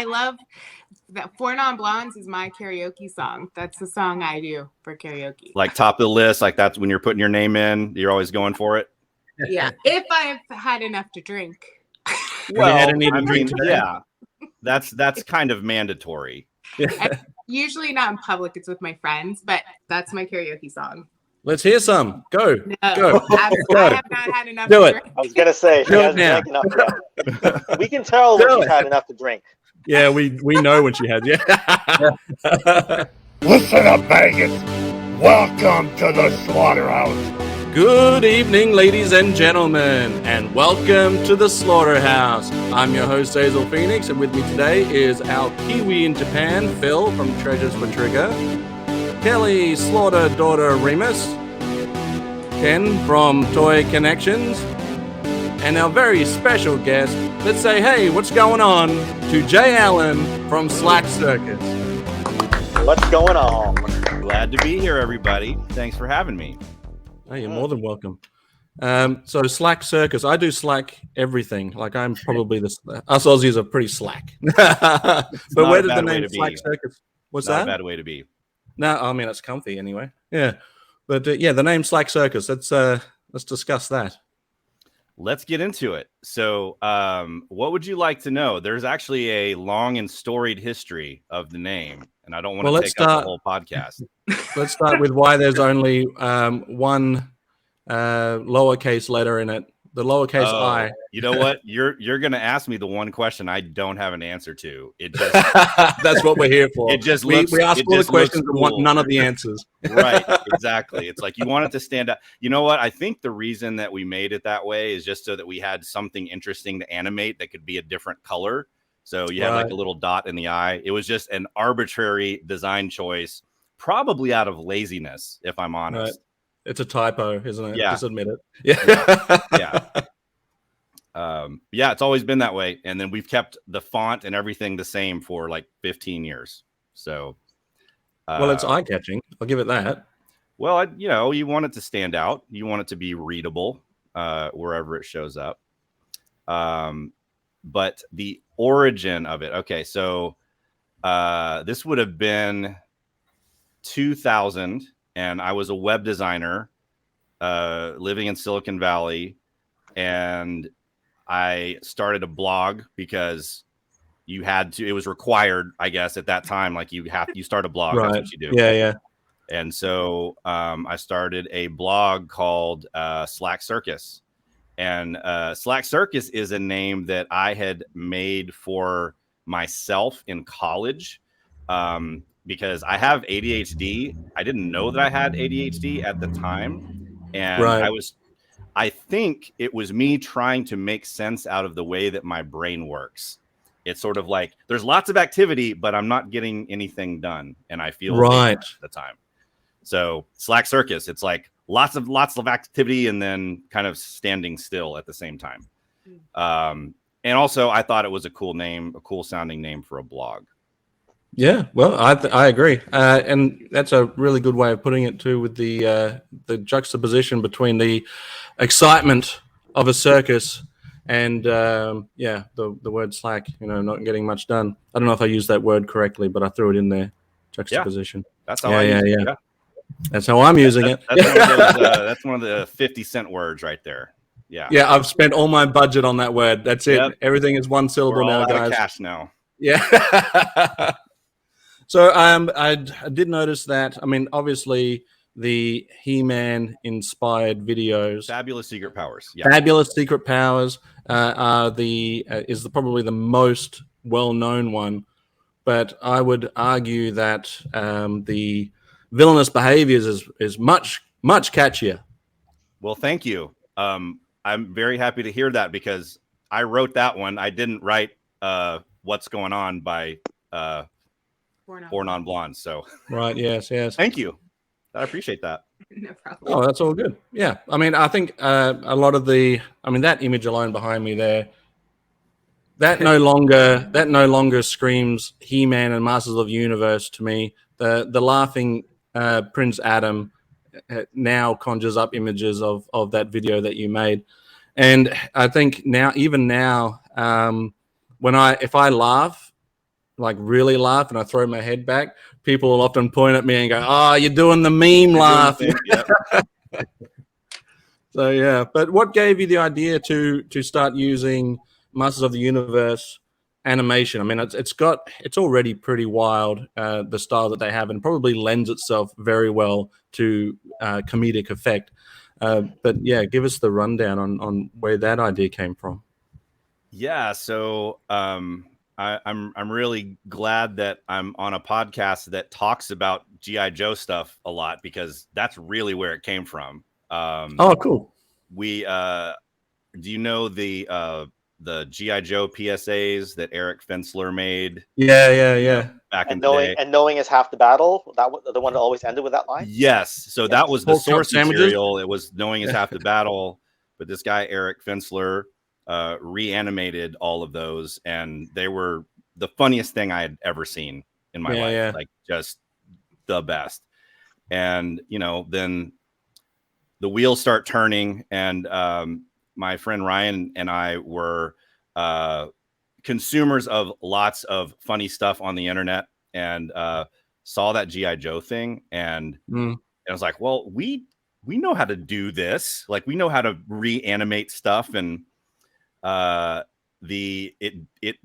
I love that. Four Non-Blondes is my karaoke song. That's the song I do for karaoke. Like top of the list, like that's when you're putting your name in, you're always going for it. Yeah, if I've had enough to drink. Well, I mean, yeah, that's kind of mandatory. Usually not in public, it's with my friends, but that's my karaoke song. Let's hear some. Go. No, Go. I have not had enough Do to it. drink. I was gonna say she Do it hasn't now. drank enough yet. We can tell when she's had enough to drink. Yeah, we know when she has. Yeah. Listen up, Vegas. Welcome to the Slaughterhouse. Good evening, ladies and gentlemen, and welcome to the Slaughterhouse. I'm your host, Hazel Phoenix, and with me today is our Kiwi in Japan, Phil from Treasures for Trigger, Kelly Slaughter Daughter Remus, Ken from Toykennections, and our very special guest. Let's say, hey, what's going on to Jay Allen from SLACKCiRCUS. What's going on? Glad to be here, everybody. Thanks for having me. Oh, you're more than welcome. So SLACKCiRCUS, I do Slack everything. Like I'm probably us Aussies are pretty slack. But where did the name SLACKCiRCUS? What's that? Not a bad way to be. No, I mean it's comfy anyway. Yeah, but yeah, the name SLACKCiRCUS. Let's discuss that. Let's get into it. So, what would you like to know? There's actually a long and storied history of the name, and I don't want to take up the whole podcast. Let's start with why there's only one lowercase letter in it. The lowercase I. You know what? You're going to ask me the one question I don't have an answer to. It just that's what we're here for. It just we ask all the questions and want none of the answers. Right, exactly. It's like you want it to stand out. You know what? I think the reason that we made it that way is just so that we had something interesting to animate that could be a different color. So you have like a little dot in the eye. It was just an arbitrary design choice, probably out of laziness, if I'm honest. Right. It's a typo, isn't it? Yeah. Just admit it. Yeah. Yeah, it's always been that way. And then we've kept the font and everything the same for like 15 years. So, well, it's eye-catching. I'll give it that. Well, you want it to stand out. You want it to be readable wherever it shows up. But the origin of it. Okay, so this would have been 2000. And I was a web designer living in Silicon Valley, and I started a blog because you had to. It was required, I guess, at that time. Like you start a blog. Right. That's what you do. Yeah. And so I started a blog called SLACKCiRCUS, and SLACKCiRCUS is a name that I had made for myself in college. Because I have ADHD. I didn't know that I had ADHD at the time. And I think it was me trying to make sense out of the way that my brain works. It's sort of like there's lots of activity, but I'm not getting anything done. And I feel right at the time. So SLACKCiRCUS, it's like lots of activity and then kind of standing still at the same time. And also I thought it was a cool name, a cool sounding name for a blog. Yeah, well, I agree, and that's a really good way of putting it too, with the juxtaposition between the excitement of a circus and the word slack. Not getting much done. I don't know if I used that word correctly, but I threw it in there. Juxtaposition. Yeah, that's how I use it. Yeah. That's how I'm using it. That's one of the 50-cent words right there. Yeah. Yeah, I've spent all my budget on that word. That's it. Yep. Everything is one syllable now, guys. We're all out of cash now. Yeah. So I did notice that. I mean, obviously, the He-Man inspired videos, Fabulous Secret Powers. Yeah. Fabulous Secret Powers are probably the most well-known one. But I would argue that the villainous behaviors is much catchier. Well, thank you. I'm very happy to hear that because I wrote that one. I didn't write What's Going On by Four Non-Blondes. So right, yes. Thank you. I appreciate that. No problem. Oh, that's all good. Yeah, I mean, I think a lot of that image alone behind me there, that no longer screams He-Man and Masters of the Universe to me. The laughing Prince Adam now conjures up images of that video that you made, and I think now, if I laugh, like really laugh and I throw my head back, people will often point at me and go, "Oh, you're doing the meme laugh." So yeah, but what gave you the idea to start using Masters of the Universe animation? I mean, it's already pretty wild, the style that they have, and probably lends itself very well to comedic effect. But yeah, give us the rundown on where that idea came from. Yeah, so I'm really glad that I'm on a podcast that talks about G.I. Joe stuff a lot, because that's really where it came from. Oh, cool. We do you know the G.I. Joe PSAs that Eric Fensler made? Yeah. Back in the day. And knowing is half the battle. That was the one that always ended with that line. Yes. So that was the Pork chop source sandwiches? material. It was knowing is half the battle. But this guy, Eric Fensler, reanimated all of those, and they were the funniest thing I had ever seen in my life. Yeah. Like, just the best. And, then the wheels start turning, and my friend Ryan and I were consumers of lots of funny stuff on the internet, and saw that G.I. Joe thing, and I was like, well, we know how to do this. Like, we know how to reanimate stuff, and it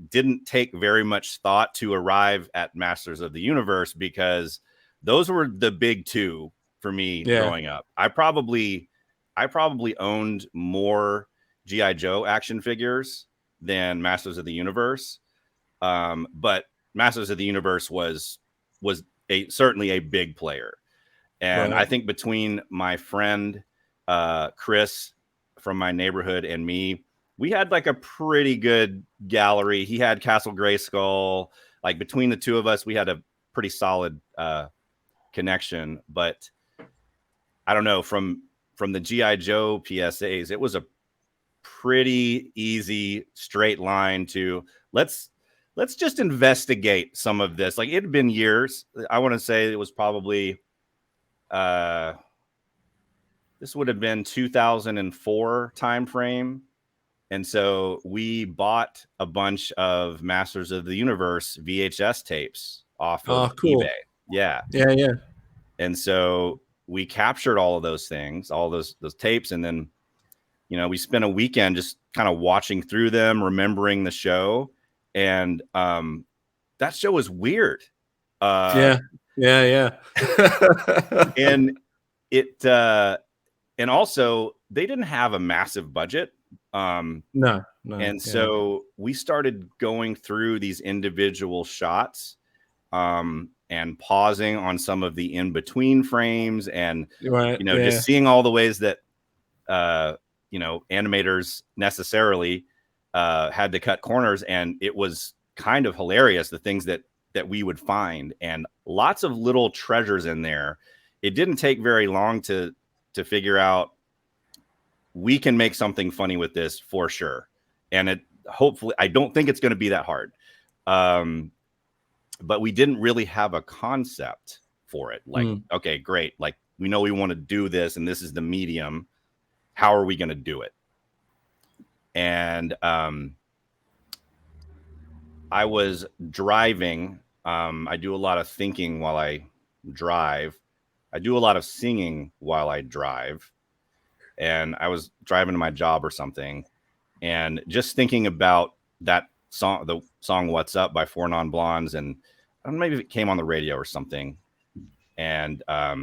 didn't take very much thought to arrive at Masters of the Universe, because those were the big two for me growing up. I probably owned more G.I. Joe action figures than Masters of the Universe. But Masters of the Universe was certainly a big player. And I think between my friend Chris from my neighborhood and me, we had like a pretty good gallery. He had Castle Grayskull. Like, between the two of us, we had a pretty solid connection. But I don't know, from the G.I. Joe PSAs, it was a pretty easy straight line to let's just investigate some of this. Like, it had been years. I want to say it was probably this would have been 2004 time frame. And so we bought a bunch of Masters of the Universe VHS tapes off of eBay. Yeah. And so we captured all of those things, all those tapes, and then we spent a weekend just kind of watching through them, remembering the show, and that show was weird. Yeah. And it and also they didn't have a massive budget. No. And so we started going through these individual shots, and pausing on some of the in-between frames, and just seeing all the ways that animators necessarily had to cut corners, and it was kind of hilarious, the things that we would find, and lots of little treasures in there. It didn't take very long to figure out we can make something funny with this for sure. And hopefully, I don't think it's going to be that hard. But we didn't really have a concept for it. Like, okay, great. Like, we know we want to do this, and this is the medium. How are we going to do it? And I was driving. I do a lot of thinking while I drive. I do a lot of singing while I drive. And I was driving to my job or something, and just thinking about that song, the song "What's Up" by Four Non Blondes, and I don't know, maybe it came on the radio or something. And I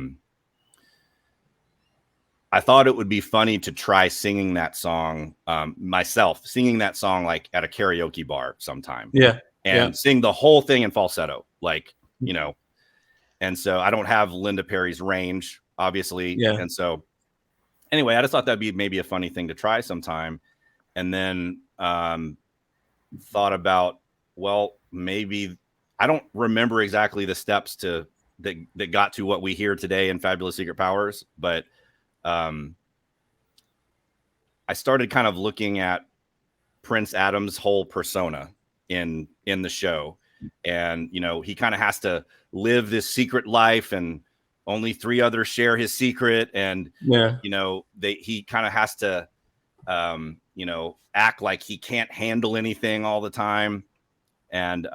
thought it would be funny to try singing that song myself, singing that song like at a karaoke bar sometime. And sing the whole thing in falsetto, like, And so I don't have Linda Perry's range, obviously. And so anyway, I just thought that'd be maybe a funny thing to try sometime. And then thought about, well, maybe I don't remember exactly the steps that got to what we hear today in Fabulous Secret Powers, but I started kind of looking at Prince Adam's whole persona in the show. And, he kind of has to live this secret life, and only 3 others share his secret. And, he kind of has to, act like he can't handle anything all the time. And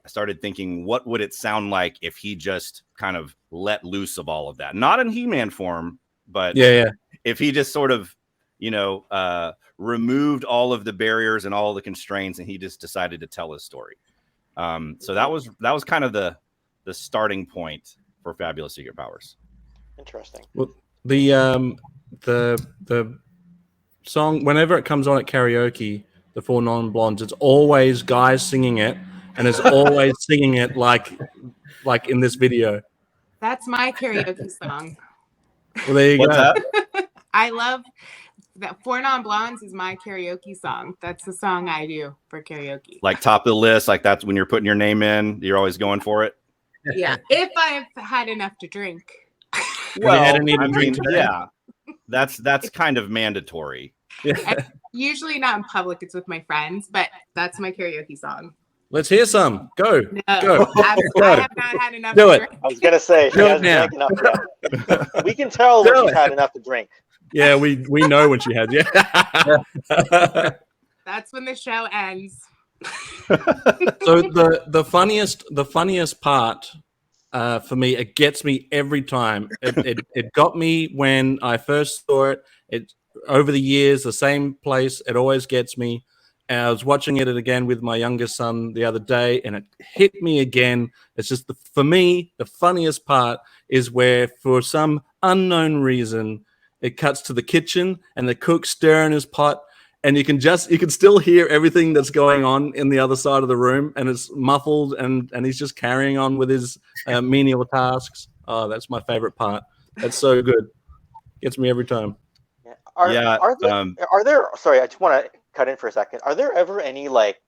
I started thinking, what would it sound like if he just kind of let loose of all of that? Not in He-Man form, but if he just sort of, removed all of the barriers and all of the constraints, and he just decided to tell his story. So that was kind of the starting point for Fabulous Secret Powers. Interesting. Well, the song, whenever it comes on at karaoke, the Four Non-Blondes, it's always guys singing it, and it's always singing it like in this video. That's my karaoke song. Well, there you go. I love that. Four Non-Blondes is my karaoke song. That's the song I do for karaoke. Like top of the list, like that's when you're putting your name in, you're always going for it. Yeah, if I've had enough to drink. Well, yeah, that's kind of mandatory. Usually not in public; it's with my friends, but that's my karaoke song. Let's hear some. Go. No, Go. I have not had enough. Do to it. drink. I was gonna say she Do it hasn't now. drank enough yet. We can tell when she's had enough to drink. Yeah, we know when she has. Yeah. That's when the show ends. So the funniest part for me, it gets me every time. It got me when I first saw it. It over the years, the same place. It always gets me. And I was watching it again with my youngest son the other day, and it hit me again. It's just for me, the funniest part is where, for some unknown reason, it cuts to the kitchen and the cook's stirring his pot, and you can still hear everything that's going on in the other side of the room, and it's muffled, and he's just carrying on with his menial tasks. Oh, that's my favorite part. That's so good. Gets me every time. Are there? Sorry, I just want to cut in for a second. Are there ever any like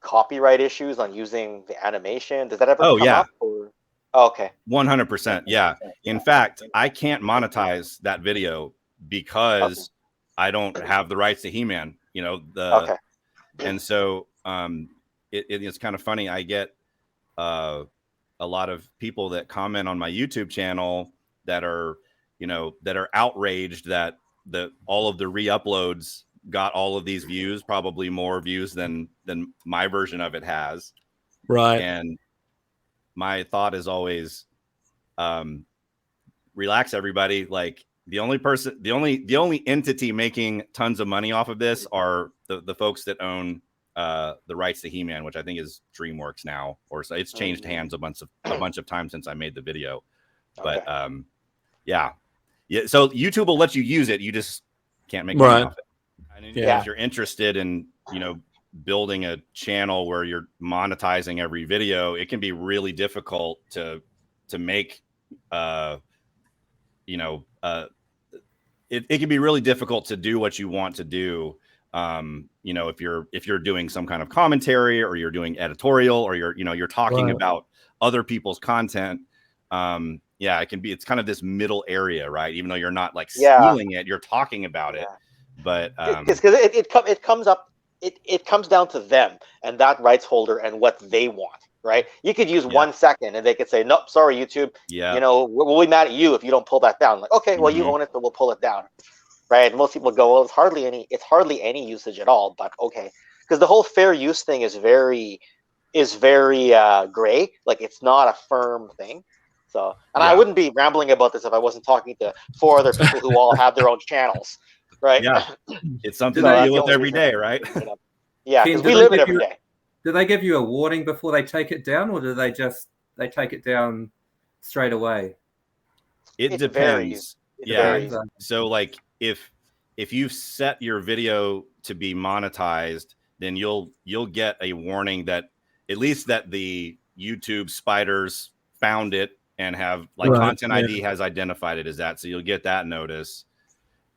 copyright issues on using the animation? Does that ever come up? Or... Oh, okay. 100%. Yeah. In fact, I can't monetize that video because I don't have the rights to He-Man. And so it's kind of funny. I get a lot of people that comment on my YouTube channel that are outraged that all of the re-uploads got all of these views, probably more views than my version of it has. Right. And my thought is always, relax, everybody. Like the only entity making tons of money off of this are the folks that own the rights to He-Man, which I think is DreamWorks now, or so it's changed hands a bunch of times since I made the video. But yeah. So YouTube will let you use it. You just can't make money off it. And if you're interested in, building a channel where you're monetizing every video, it can be really difficult to make, it can be really difficult to do what you want to do. If you're doing some kind of commentary, or you're doing editorial, or you're talking about other people's content. It's kind of this middle area, right? Even though you're not like stealing it, you're talking about it. But because it comes up, it comes down to them and that rights holder and what they want, right? You could use 1 second and they could say, nope, sorry, YouTube. We'll be mad at you if you don't pull that down. Like, okay, well, you own it, so we'll pull it down, right? And most people go, well, it's hardly any usage at all. But okay, because the whole fair use thing is very gray. Like, it's not a firm thing. So, and I wouldn't be rambling about this if I wasn't talking to 4 other people who all have their own channels. Right. Yeah. It's something I deal with every day, right? Yeah, because we live it every day. Do they give you a warning before they take it down, or do they take it down straight away? It depends. So like if you've set your video to be monetized, then you'll get a warning that at least that the YouTube spiders found it and have Content ID has identified it as that. So you'll get that notice.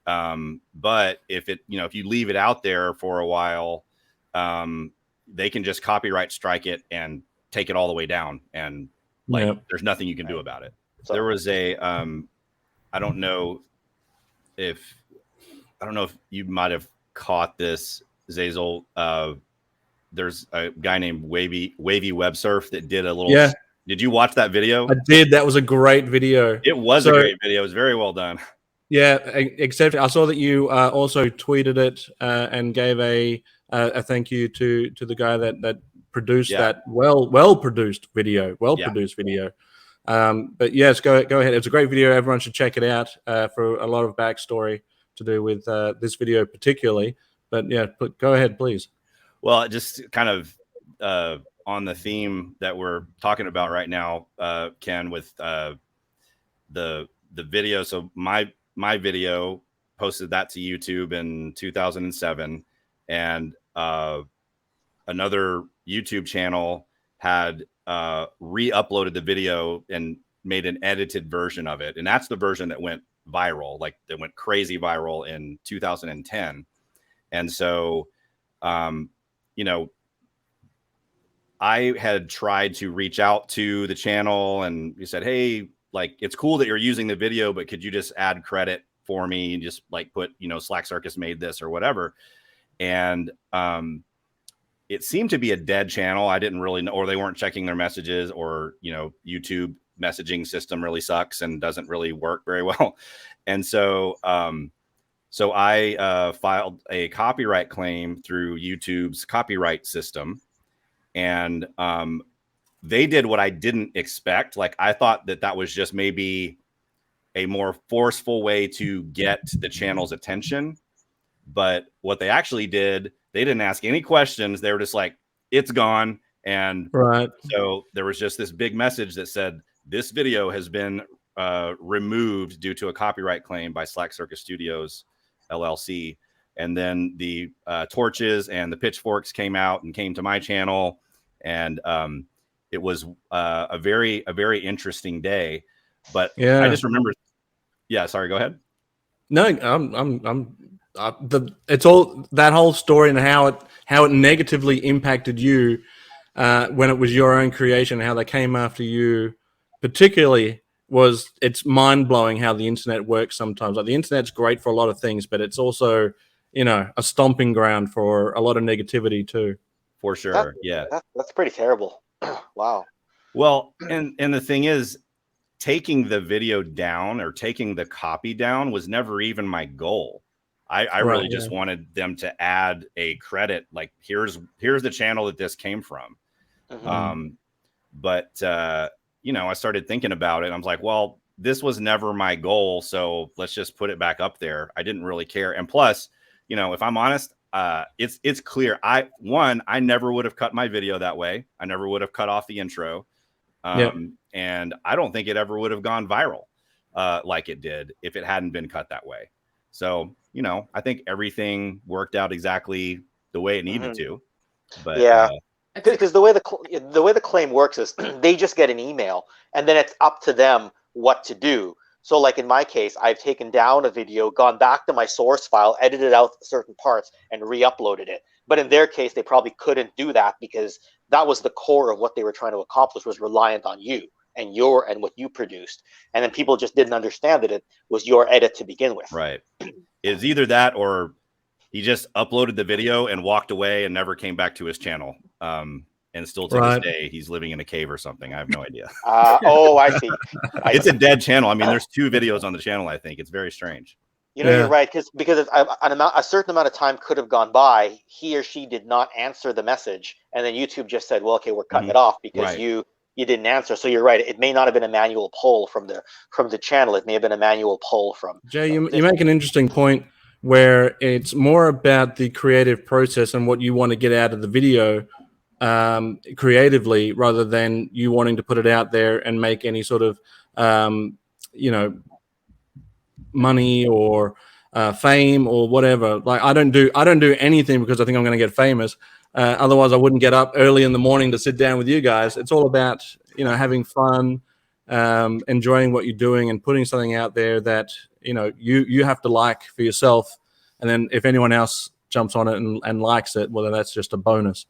But if you leave it out there for a while, they can just copyright strike it and take it all the way down. And there's nothing you can do about it. So there was I don't know if you might have caught this, Zazel. There's a guy named Wavy Web Surf that did a little. Yeah. Did you watch that video? I did. That was a great video. It was a great video. It was very well done. Yeah, except I saw that you also tweeted it and gave a thank you to the guy that produce that well produced video. But yes, go ahead. It's a great video. Everyone should check it out for a lot of backstory to do with this video particularly. But yeah, go ahead, please. Well, just kind of on the theme that we're talking about right now, Ken, with the video. So my video, posted that to YouTube in 2007, and another YouTube channel had re-uploaded the video and made an edited version of it, and that's the version that went viral, like that went crazy viral in 2010. And so you know, I had tried to reach out to the channel, and you said, hey, like, it's cool that you're using the video, but could you just add credit for me and just like put, you know, SLACKCiRCUS made this or whatever. And it seemed to be a dead channel. I didn't really know, or they weren't checking their messages, or, you know, YouTube messaging system really sucks and doesn't really work very well. And so so I filed a copyright claim through YouTube's copyright system, and they did what I didn't expect. Like, I thought that that was just maybe a more forceful way to get the channel's attention. But what they actually did, they didn't ask any questions. They were just like, it's gone. And so there was just this big message that said, this video has been removed due to a copyright claim by SLACKCiRCUS Studios LLC. And then the torches and the pitchforks came out and came to my channel, and it was a very interesting day. But yeah, I just remember. Yeah, sorry, go ahead. No, it's all that whole story and how it negatively impacted you when it was your own creation, how they came after you, particularly. It's mind-blowing how the internet works sometimes. Like, the internet's great for a lot of things, but it's also, you know, a stomping ground for a lot of negativity too. For sure. That's pretty terrible. Wow. Well, and the thing is, taking the video down or taking the copy down was never even my goal. I really just wanted them to add a credit, like, here's the channel that this came from. But you know, I started thinking about it. I was like, well, this was never my goal, so let's just put it back up there. I didn't really care. And plus, you know, if I'm honest, it's clear. I never would have cut my video that way. I never would have cut off the intro. And I don't think it ever would have gone viral like it did if it hadn't been cut that way. So, you know, I think everything worked out exactly the way it needed to. But yeah. Because the way the claim works is they just get an email, and then it's up to them what to do. So, like in my case, I've taken down a video, gone back to my source file, edited out certain parts, and re-uploaded it. But in their case, they probably couldn't do that because that was the core of what they were trying to accomplish, was reliant on you and what you produced. And then people just didn't understand that it was your edit to begin with. Right. It's either that, or he just uploaded the video and walked away and never came back to his channel. And still to this day, he's living in a cave or something. I have no idea. Oh, I see. It's a dead channel. I mean, there's 2 videos on the channel, I think. It's very strange. You know, you're right, because a certain amount of time could have gone by. He or she did not answer the message, and then YouTube just said, well, okay, we're cutting it off because you didn't answer. So you're right. It may not have been a manual pull from the channel. It may have been a manual pull from. Jay, you make an interesting point where it's more about the creative process and what you want to get out of the video creatively, rather than you wanting to put it out there and make any sort of you know, money or fame or whatever. Like, I don't do anything because I think I'm going to get famous. Otherwise I wouldn't get up early in the morning to sit down with you guys. It's all about, you know, having fun, enjoying what you're doing, and putting something out there that, you know, you have to like for yourself. And then if anyone else jumps on it and likes it, well, then that's just a bonus.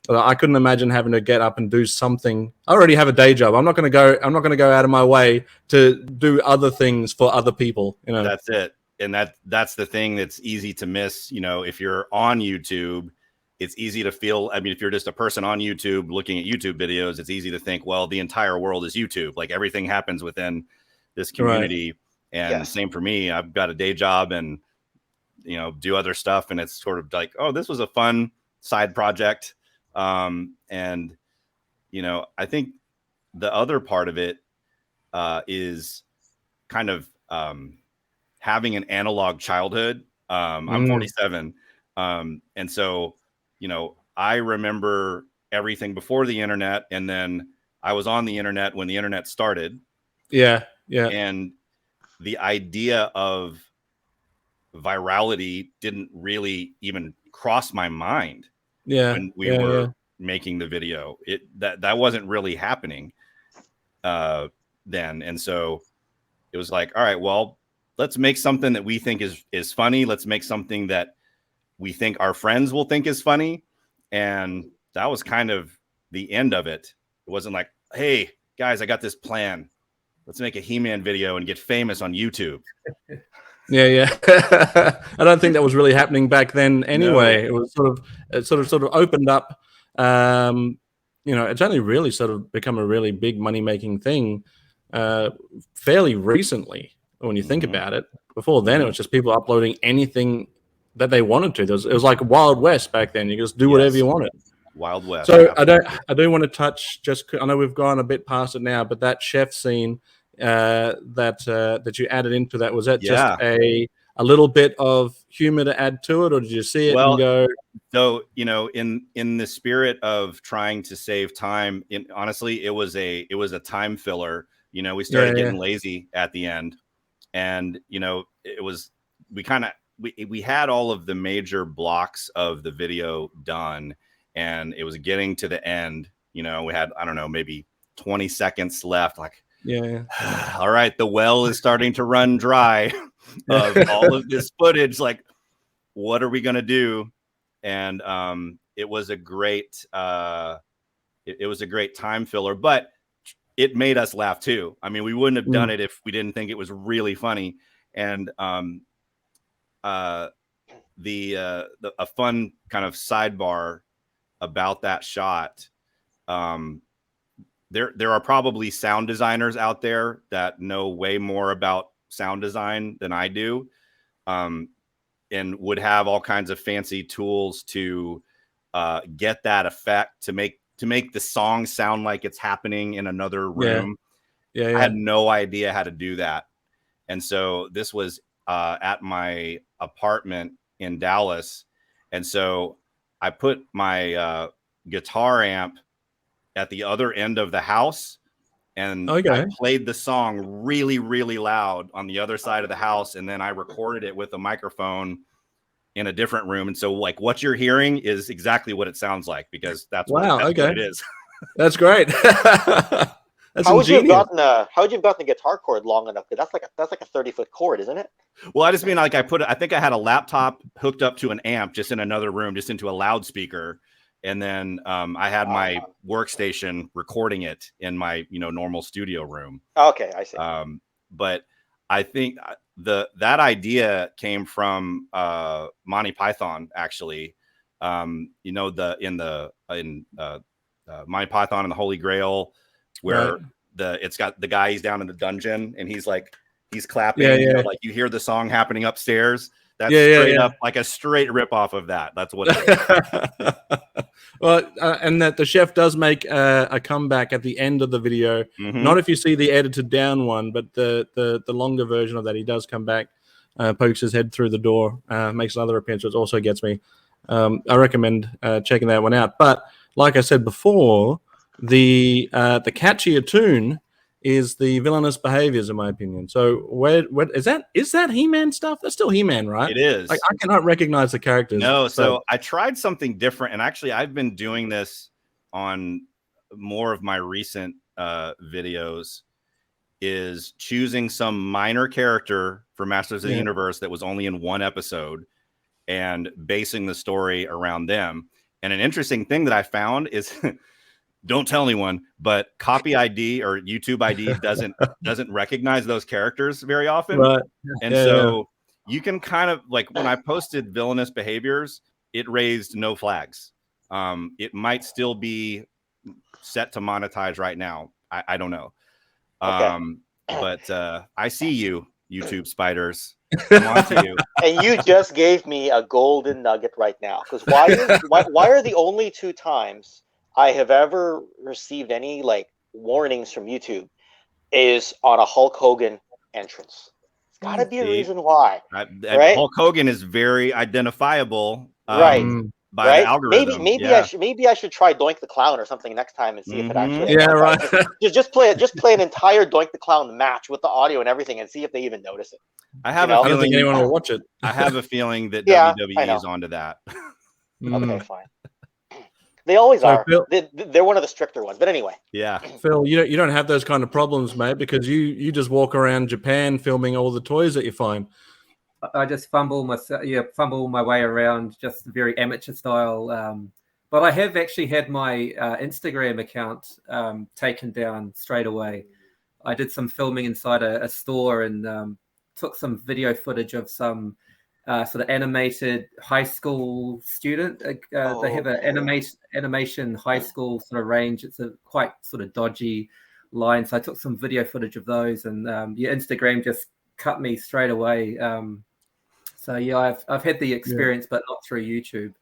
I couldn't imagine having to get up and do something. I already have a day job. I'm not going to go out of my way to do other things for other people. You know, that's it. And that's the thing that's easy to miss. You know, if you're on YouTube, it's easy to feel. I mean, if you're just a person on YouTube looking at YouTube videos, it's easy to think, well, the entire world is YouTube. Like, everything happens within this community. And same for me. I've got a day job and, you know, do other stuff. And it's sort of like, oh, this was a fun side project. And I think the other part of it is kind of having an analog childhood. I'm 47. And so, I remember everything before the internet, and then I was on the internet when the internet started. Yeah. Yeah. And the idea of virality didn't really even cross my mind when we were making the video. That wasn't really happening then. And so it was like, all right, well, let's make something that we think is funny. Let's make something that we think our friends will think is funny. And that was kind of the end of it. It wasn't like, hey guys, I got this plan. Let's make a He-Man video and get famous on YouTube. Yeah. I don't think that was really happening back then anyway. No. It was sort of opened up. It's only really sort of become a really big money-making thing fairly recently when you think about it. Before then, it was just people uploading anything that they wanted to. It was like Wild West back then. You just do whatever you wanted. Wild West. So I do want to touch, I know we've gone a bit past it now, but that chef scene that you added into that, was that just a little bit of humor to add to it, or did you see it and go? So in the spirit of trying to save time, honestly, it was a time filler. We started getting lazy at the end, and it was we had all of the major blocks of the video done, and it was getting to the end. We had, I don't know, maybe 20 seconds left. Like, all right, the well is starting to run dry of all of this footage. Like, what are we gonna do? And it was a great it was a great time filler, but it made us laugh too. I mean, we wouldn't have done it if we didn't think it was really funny. And a fun kind of sidebar about that shot. There are probably sound designers out there that know way more about sound design than I do, and would have all kinds of fancy tools to get that effect to make the song sound like it's happening in another room. I had no idea how to do that. And so this was at my apartment in Dallas. And so I put my guitar amp at the other end of the house, and I played the song really, really loud on the other side of the house. And then I recorded it with a microphone in a different room. And so like what you're hearing is exactly what it sounds like, because that's what it is. That's great. How would you have gotten a guitar cord long enough? Because that's like a 30-foot cord, isn't it? Well, I just mean like I think I had a laptop hooked up to an amp just in another room, just into a loudspeaker. And then I had my workstation recording it in my normal studio room. Okay, I see. But I think that idea came from Monty Python, actually. In Monty Python and the Holy Grail, where it's got the guy, he's down in the dungeon and he's clapping. Like you hear the song happening upstairs. That's straight up like a straight rip off of that. That's what it is. Well, and that the chef does make a comeback at the end of the video. Not if you see the edited down one, but the longer version of that, he does come back, pokes his head through the door, makes another appearance, which also gets me. I recommend checking that one out. But like I said before, the catchier tune is the villainous behaviors, in my opinion. So where is that He-Man stuff? That's still He-Man, right? It is. Like, I cannot recognize the characters. No, so I tried something different, and actually I've been doing this on more of my recent videos, is choosing some minor character for Masters of the Universe that was only in one episode and basing the story around them. And an interesting thing that I found is don't tell anyone, but Copy ID or YouTube ID doesn't recognize those characters very often. Right. And so you can kind of, like, when I posted villainous behaviors, it raised no flags. It might still be set to monetize right now. I don't know. But I see you, YouTube spiders. I'm on to you. And you just gave me a golden nugget right now. Because why are the only 2 times I have ever received any like warnings from YouTube is on a Hulk Hogan entrance? It's got to be a reason why. Right? Hulk Hogan is very identifiable. Right. By the algorithm. Maybe I should try Doink the Clown or something next time and see if it actually. Yeah, right. Just play an entire Doink the Clown match with the audio and everything and see if they even notice it. I have I don't think anyone will watch it. I have a feeling that Yeah, WWE is onto that. Okay, fine. They always are. Phil, they're one of the stricter ones. But anyway. Yeah. Phil, you don't have those kind of problems, mate, because you just walk around Japan filming all the toys that you find. I just fumble my way around, just very amateur style. But I have actually had my Instagram account taken down straight away. I did some filming inside a store and took some video footage of some sort of animated high school student. They have an animation high school sort of range. It's a quite sort of dodgy line. So I took some video footage of those, and Instagram just cut me straight away. So yeah, I've had the experience, but not through YouTube.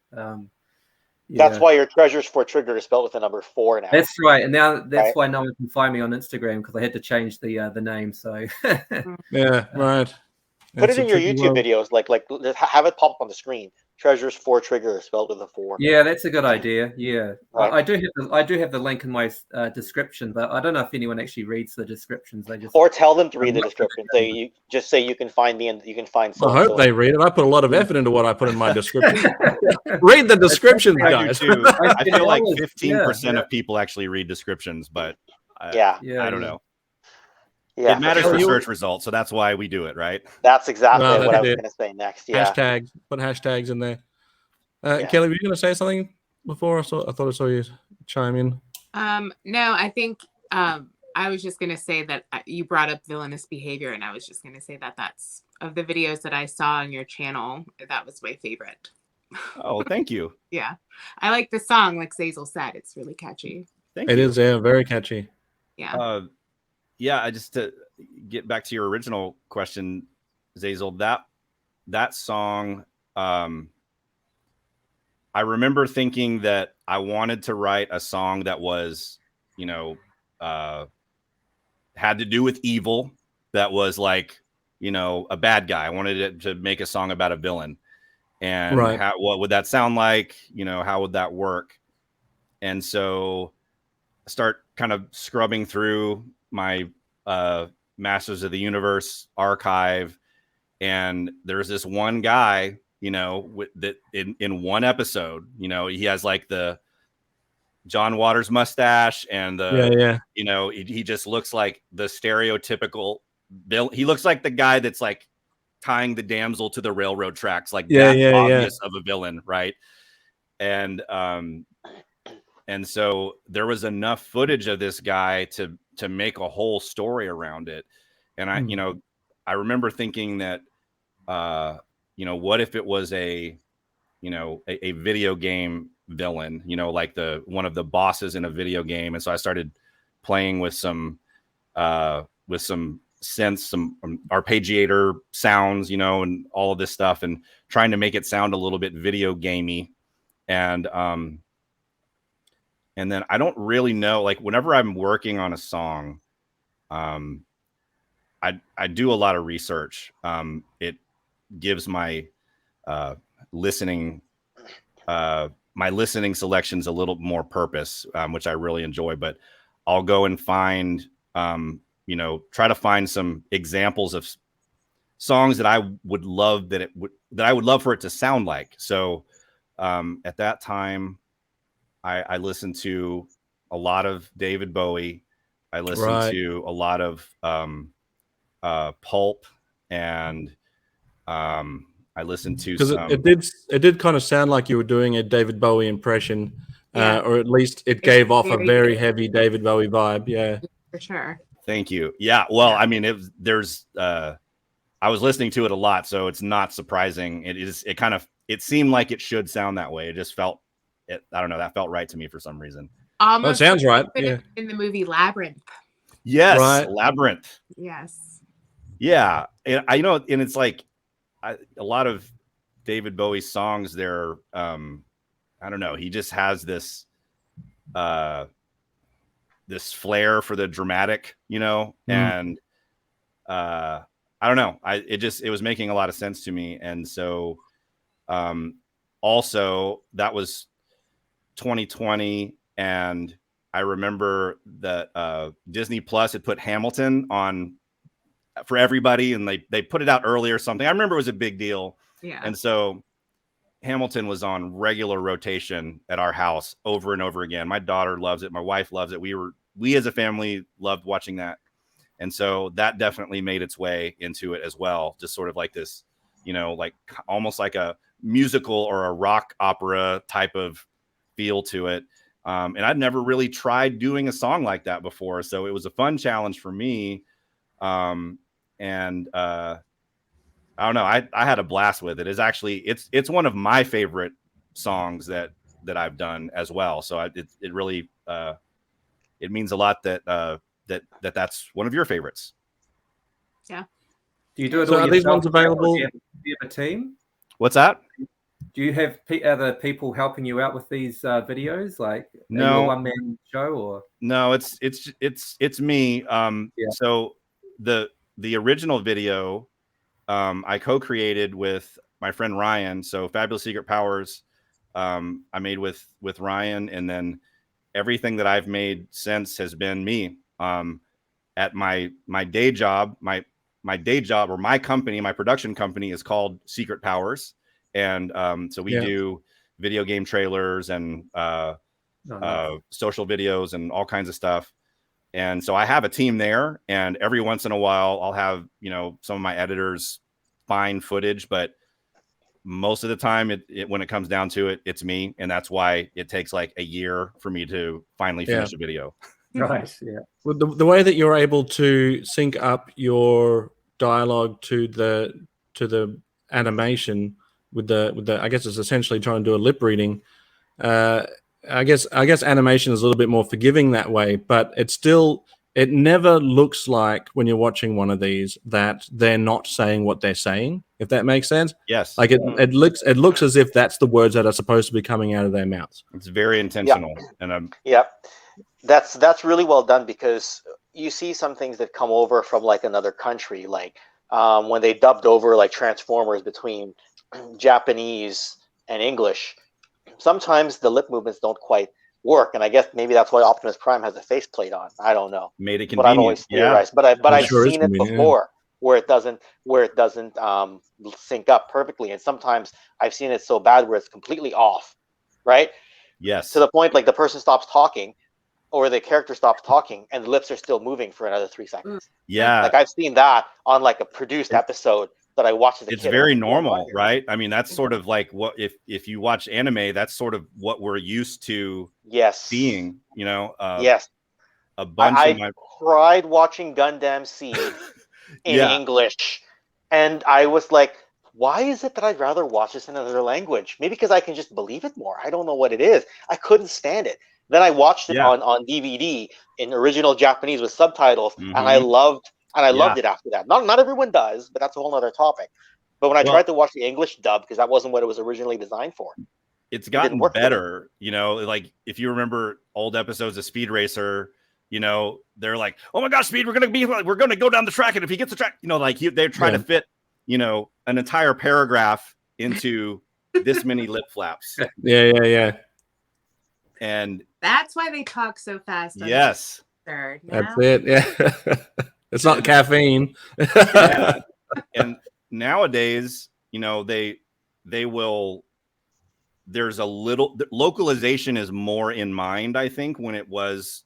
That's why your Treasures for Trigger is spelled with the number 4 now. That's right, and now that's why no one can find me on Instagram because I had to change the name. So yeah, right. Put it in your YouTube videos, like have it pop up on the screen. Treasures for Trigger spelled with a 4. Yeah, that's a good idea. Yeah, right. I do have the link in my description, but I don't know if anyone actually reads the descriptions. They just or tell them to read the description. Say you can find me and you can find. I hope they read it. I put a lot of effort into what I put in my description. Read the descriptions, guys. I feel like 15% of people actually read descriptions, but I don't know. Yeah, it matters for search results, so that's why we do it, right? That's exactly what I was going to say next. Yeah, hashtags. Put hashtags in there. Kelly, were you going to say something before? I thought I saw you chime in. No, I think I was just going to say that you brought up villainous behavior, and I was just going to say that that's of the videos that I saw on your channel. That was my favorite. Oh, thank you. Yeah, I like the song. Like Zazel said, it's really catchy. Thank you. It is, very catchy. Yeah. Yeah, just to get back to your original question, Zazel, that song, I remember thinking that I wanted to write a song that was, had to do with evil, that was like, a bad guy. I wanted it to make a song about a villain. And what would that sound like? How would that work? And so I start kind of scrubbing through my Masters of the Universe archive, and there's this one guy, that in one episode, he has like the John Waters mustache and he just looks like the stereotypical Bill. He looks like the guy that's like tying the damsel to the railroad tracks, like obvious of a villain, right? And so there was enough footage of this guy to make a whole story around it. And I remember thinking that, what if it was a video game villain, like one of the bosses in a video game. And so I started playing with some synths, some arpeggiator sounds, and all of this stuff, and trying to make it sound a little bit video gamey. And then I don't really know, like whenever I'm working on a song, I do a lot of research. It gives my listening selections a little more purpose, which I really enjoy. But I'll go and find, try to find some examples of songs that I would love for it to sound like. So at that time, I listened to a lot of David Bowie. I listened to a lot of Pulp, and I listened to some. It did kind of sound like you were doing a David Bowie impression, or at least it gave off a very heavy David Bowie vibe. Yeah, for sure. Thank you. Yeah, well, I mean, I was listening to it a lot, so it's not surprising. It seemed like it should sound that way. It just felt. I don't know. That felt right to me for some reason. Almost that sounds right. Yeah. In the movie Labyrinth. Yes, Labyrinth. Yes. Yeah, and and it's like a lot of David Bowie's songs, they're I don't know, he just has this this flair for the dramatic, and I don't know, it was making a lot of sense to me. And so also that was 2020, and I remember that Disney Plus had put Hamilton on for everybody, and they put it out early or something. I remember it was a big deal. Yeah. And so Hamilton was on regular rotation at our house over and over again. My daughter loves it. My wife loves it. We as a family loved watching that. And so that definitely made its way into it as well. Just sort of like this, like almost like a musical or a rock opera type of feel to it. And I'd never really tried doing a song like that before. So it was a fun challenge for me. I don't know. I had a blast with it. It's one of my favorite songs that I've done as well. So it really it means a lot that that's one of your favorites. Yeah. Do you do it So all are these yourself, ones available? or do you have a team? What's that? Do you have other people helping you out with these videos? Like, No. are you a one-man show, or? No, it's me. So the original video I co-created with my friend Ryan. So Fabulous Secret Powers I made with Ryan, and then everything that I've made since has been me. At my day job, my day job, or my company, my production company, is called Secret Powers. And so we do video game trailers and social videos and all kinds of stuff. And so I have a team there, and every once in a while I'll have, some of my editors find footage, but most of the time when it comes down to it, it's me. And that's why it takes like a year for me to finally finish a video. Right. Yeah. Well, the way that you're able to sync up your dialogue to the animation with the I guess it's essentially trying to do a lip reading. I guess animation is a little bit more forgiving that way, but it never looks like when you're watching one of these that they're not saying what they're saying, if that makes sense. Yes. Like it looks as if that's the words that are supposed to be coming out of their mouths. It's very intentional. Yeah. That's really well done, because you see some things that come over from like another country, like when they dubbed over like Transformers between Japanese and English. Sometimes the lip movements don't quite work, and I guess maybe that's why Optimus Prime has a faceplate on. I don't know. Made it convenient. But I've always theorized. But I've seen it before where it doesn't sync up perfectly, and sometimes I've seen it so bad where it's completely off, right? Yes. To the point like the person stops talking, or the character stops talking, and the lips are still moving for another 3 seconds. Yeah. Like I've seen that on like a produced episode that I watched as a kid. It's very normal, right? I mean, that's sort of like what if you watch anime, that's sort of what we're used to seeing, yes. A bunch I tried watching Gundam Seed in English, and I was like, why is it that I'd rather watch this in another language? Maybe because I can just believe it more. I don't know what it is. I couldn't stand it. Then I watched it on DVD in original Japanese with subtitles, and I loved it after that. Not everyone does, but that's a whole other topic. But when I tried to watch the English dub, because that wasn't what it was originally designed for, it's gotten better. Like if you remember old episodes of Speed Racer, they're like, "Oh my gosh, Speed, we're gonna go down the track, and if he gets the track, they're trying to fit, an entire paragraph into this many lip flaps." Yeah. And that's why they talk so fast. Yes. That's it. Yeah. It's not caffeine. Yeah. And nowadays, they will, there's a little localization is more in mind, I think, than it was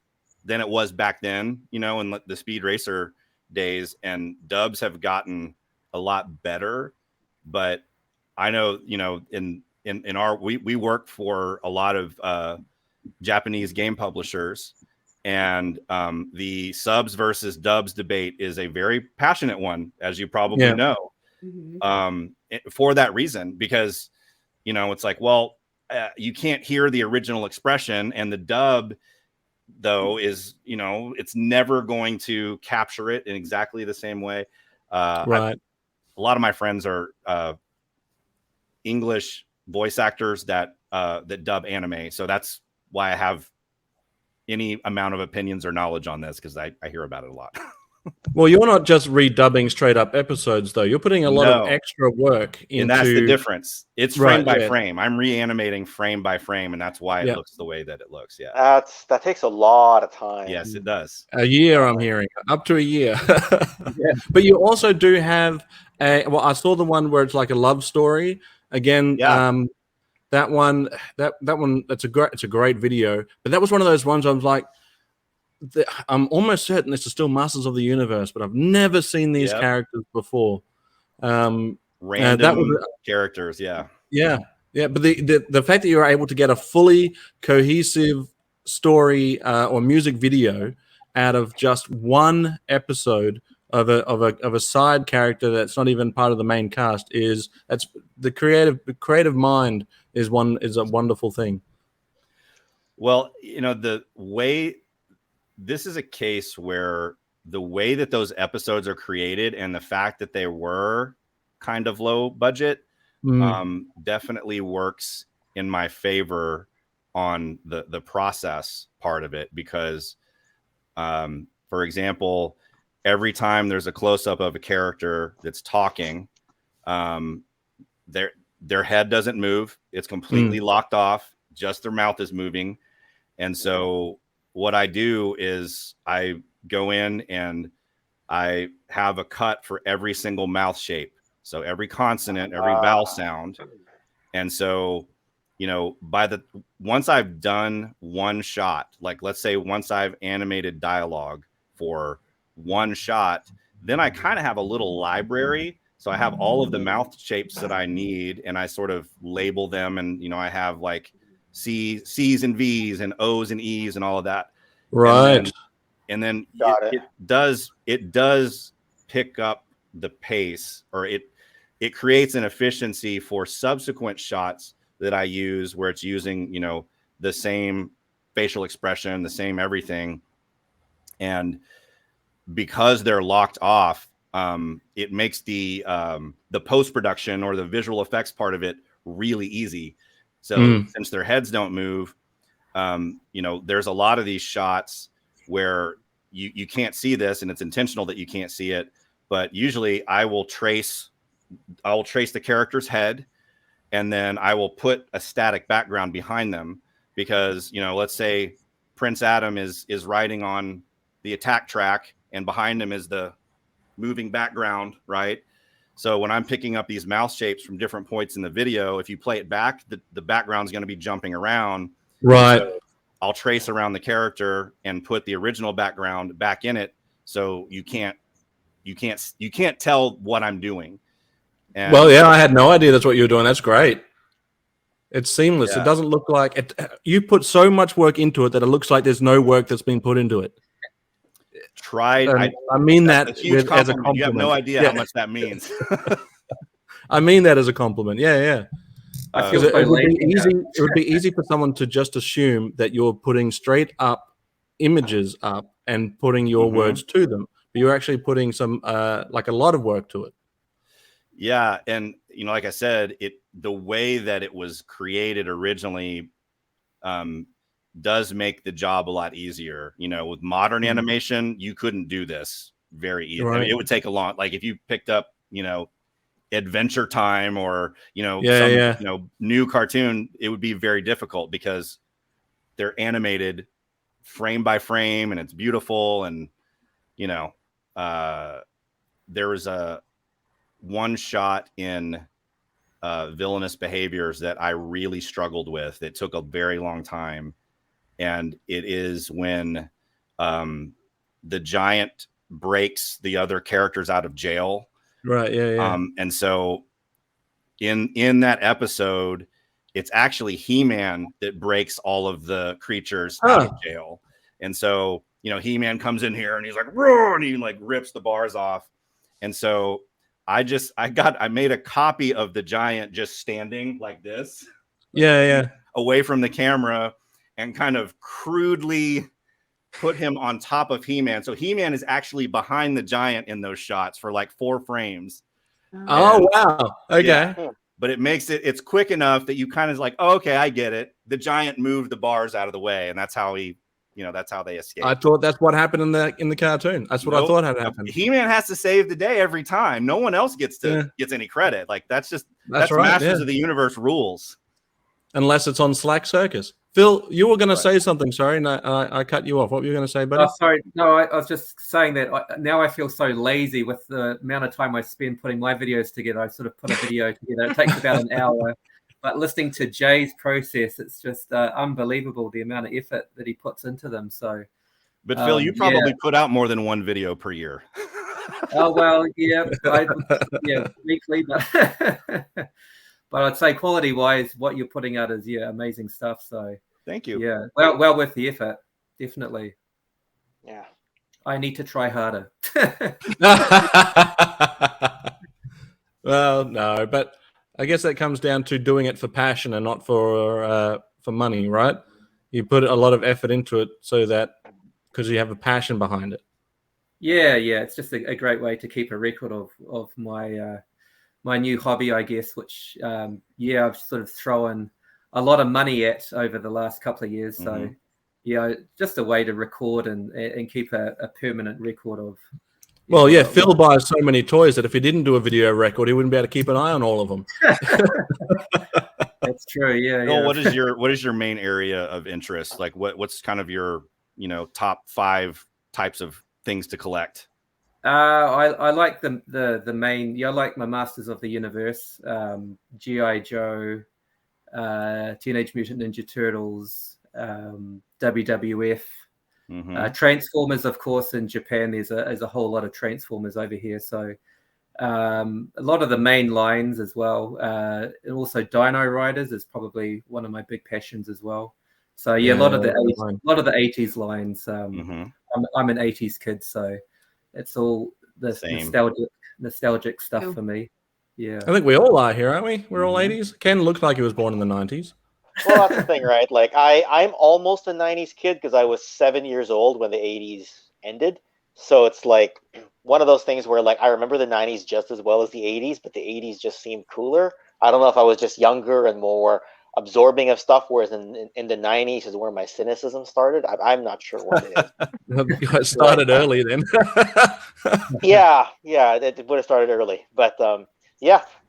back then, in the Speed Racer days, and dubs have gotten a lot better. But I know, in our, we work for a lot of Japanese game publishers, and the subs versus dubs debate is a very passionate one, as you probably know. For that reason, because it's like, well, you can't hear the original expression, and the dub though is, it's never going to capture it in exactly the same way. Right. a lot of my friends are English voice actors that dub anime, so that's why I have any amount of opinions or knowledge on this, because I hear about it a lot. Well, you're not just redubbing straight up episodes, though. You're putting a lot of extra work into. And that's the difference. It's frame by frame. I'm reanimating frame by frame, and that's why it looks the way that it looks. Yeah, that takes a lot of time. Yes, it does. A year, I'm hearing, up to a year. But you also do have well, I saw the one where it's like a love story. Again, that one, it's a great video. But that was one of those ones I was like, I'm almost certain this is still Masters of the Universe, but I've never seen these characters before. Random characters, yeah. But the fact that you were able to get a fully cohesive story or music video out of just one episode of a side character that's not even part of the main cast that's the creative mind is a wonderful thing. Well, this is a case where the way that those episodes are created and the fact that they were kind of low budget definitely works in my favor on the process part of it, because for example, every time there's a close-up of a character that's talking, their head doesn't move. It's completely locked off. Just their mouth is moving. And so what I do is I go in and I have a cut for every single mouth shape. So every consonant, every vowel sound. And so, once I've done one shot, like let's say once I've animated dialogue for one shot, then I kind of have a little library. So I have all of the mouth shapes that I need, and I sort of label them. And, I have like C's and V's and O's and E's and all of that. Right. And then it does pick up the pace, or it creates an efficiency for subsequent shots that I use, where it's using, the same facial expression, the same everything. And because they're locked off, it makes the post-production or the visual effects part of it really easy. So since their heads don't move, there's a lot of these shots where you can't see this, and it's intentional that you can't see it. But usually I will trace the character's head, and then I will put a static background behind them, because, let's say Prince Adam is riding on the attack track, and behind him is the moving background, right? So when I'm picking up these mouth shapes from different points in the video, if you play it back, the background's going to be jumping around. Right. So I'll trace around the character and put the original background back in it, so you can't tell what I'm doing. And I had no idea that's what you were doing. That's great. It's seamless. It doesn't look like it. You put so much work into it that it looks like there's no work that's been put into it. I mean that as a compliment. You have no idea how much that means. I mean that as a compliment. Yeah. It would be easy for someone to just assume that you're putting straight up images up and putting your words to them, but you're actually putting some like a lot of work to it. Yeah, and like I said, the way that it was created originally does make the job a lot easier. With modern animation, you couldn't do this very easily. Right. I mean, it would take a long, like if you picked up, Adventure Time or new cartoon, it would be very difficult, because they're animated frame by frame and it's beautiful. And there was a one shot in Villainous Behaviors that I really struggled with. It took a very long time, and it is when the giant breaks the other characters out of jail. Right. Yeah. And so in that episode, it's actually He-Man that breaks all of the creatures out of jail. And so, He-Man comes in here and he's like, roar, and he like rips the bars off. And so I made a copy of the giant just standing like this. Yeah. Away from the camera, and kind of crudely put him on top of He-Man. So He-Man is actually behind the giant in those shots for like 4 frames. Oh, wow. Okay. Yeah. But it makes it's quick enough that you kind of like, oh, okay, I get it. The giant moved the bars out of the way, and that's how that's how they escape. I thought that's what happened in the cartoon. That's what I thought had happened. He-Man has to save the day every time. No one else gets any credit. Like that's right, Masters of the Universe rules. Unless it's on SLACKCiRCUS. Phil, you were going to say something. Sorry, no, I cut you off. What were you going to say, buddy? Oh, sorry. No, I was just saying that now I feel so lazy with the amount of time I spend putting my videos together. I sort of put a video together. It takes about an hour. But listening to Jay's process, it's just unbelievable the amount of effort that he puts into them. So, but Phil, you probably put out more than one video per year. Oh well, yeah, weekly, but but I'd say quality-wise, what you're putting out is amazing stuff. So thank you. Yeah, well worth the effort, definitely. Yeah, I need to try harder. Well, no, but I guess that comes down to doing it for passion and not for money, right? You put a lot of effort into it so that because you have a passion behind it. Yeah, it's just a great way to keep a record of my my new hobby, I guess, which I've sort of thrown a lot of money at over the last couple of years. So just a way to record and keep a permanent record of. Well, Phil buys so many toys that if he didn't do a video record, he wouldn't be able to keep an eye on all of them. That's true. Yeah. Well, what is your main area of interest? Like what's kind of your top 5 types of things to collect? I like the main. I like my Masters of the Universe, G.I. Joe, Teenage Mutant Ninja Turtles, WWF. Transformers, of course, in Japan there's a whole lot of Transformers over here, so a lot of the main lines as well, and also Dino Riders is probably one of my big passions as well. So a lot of the 80s lines. I'm an 80s kid, so it's all the nostalgic stuff for me. Yeah, I think we all are here, aren't we? We're all 80s. Ken looked like he was born in the 90s. Well, that's the thing, right? Like I'm almost a 90s kid because I was 7 years old when the 80s ended. So it's like one of those things where like I remember the 90s just as well as the 80s, but the 80s just seemed cooler. I don't know if I was just younger and more absorbing of stuff, whereas in the 90s is where my cynicism started. I'm not sure what it is. It started early then. yeah, it would have started early. But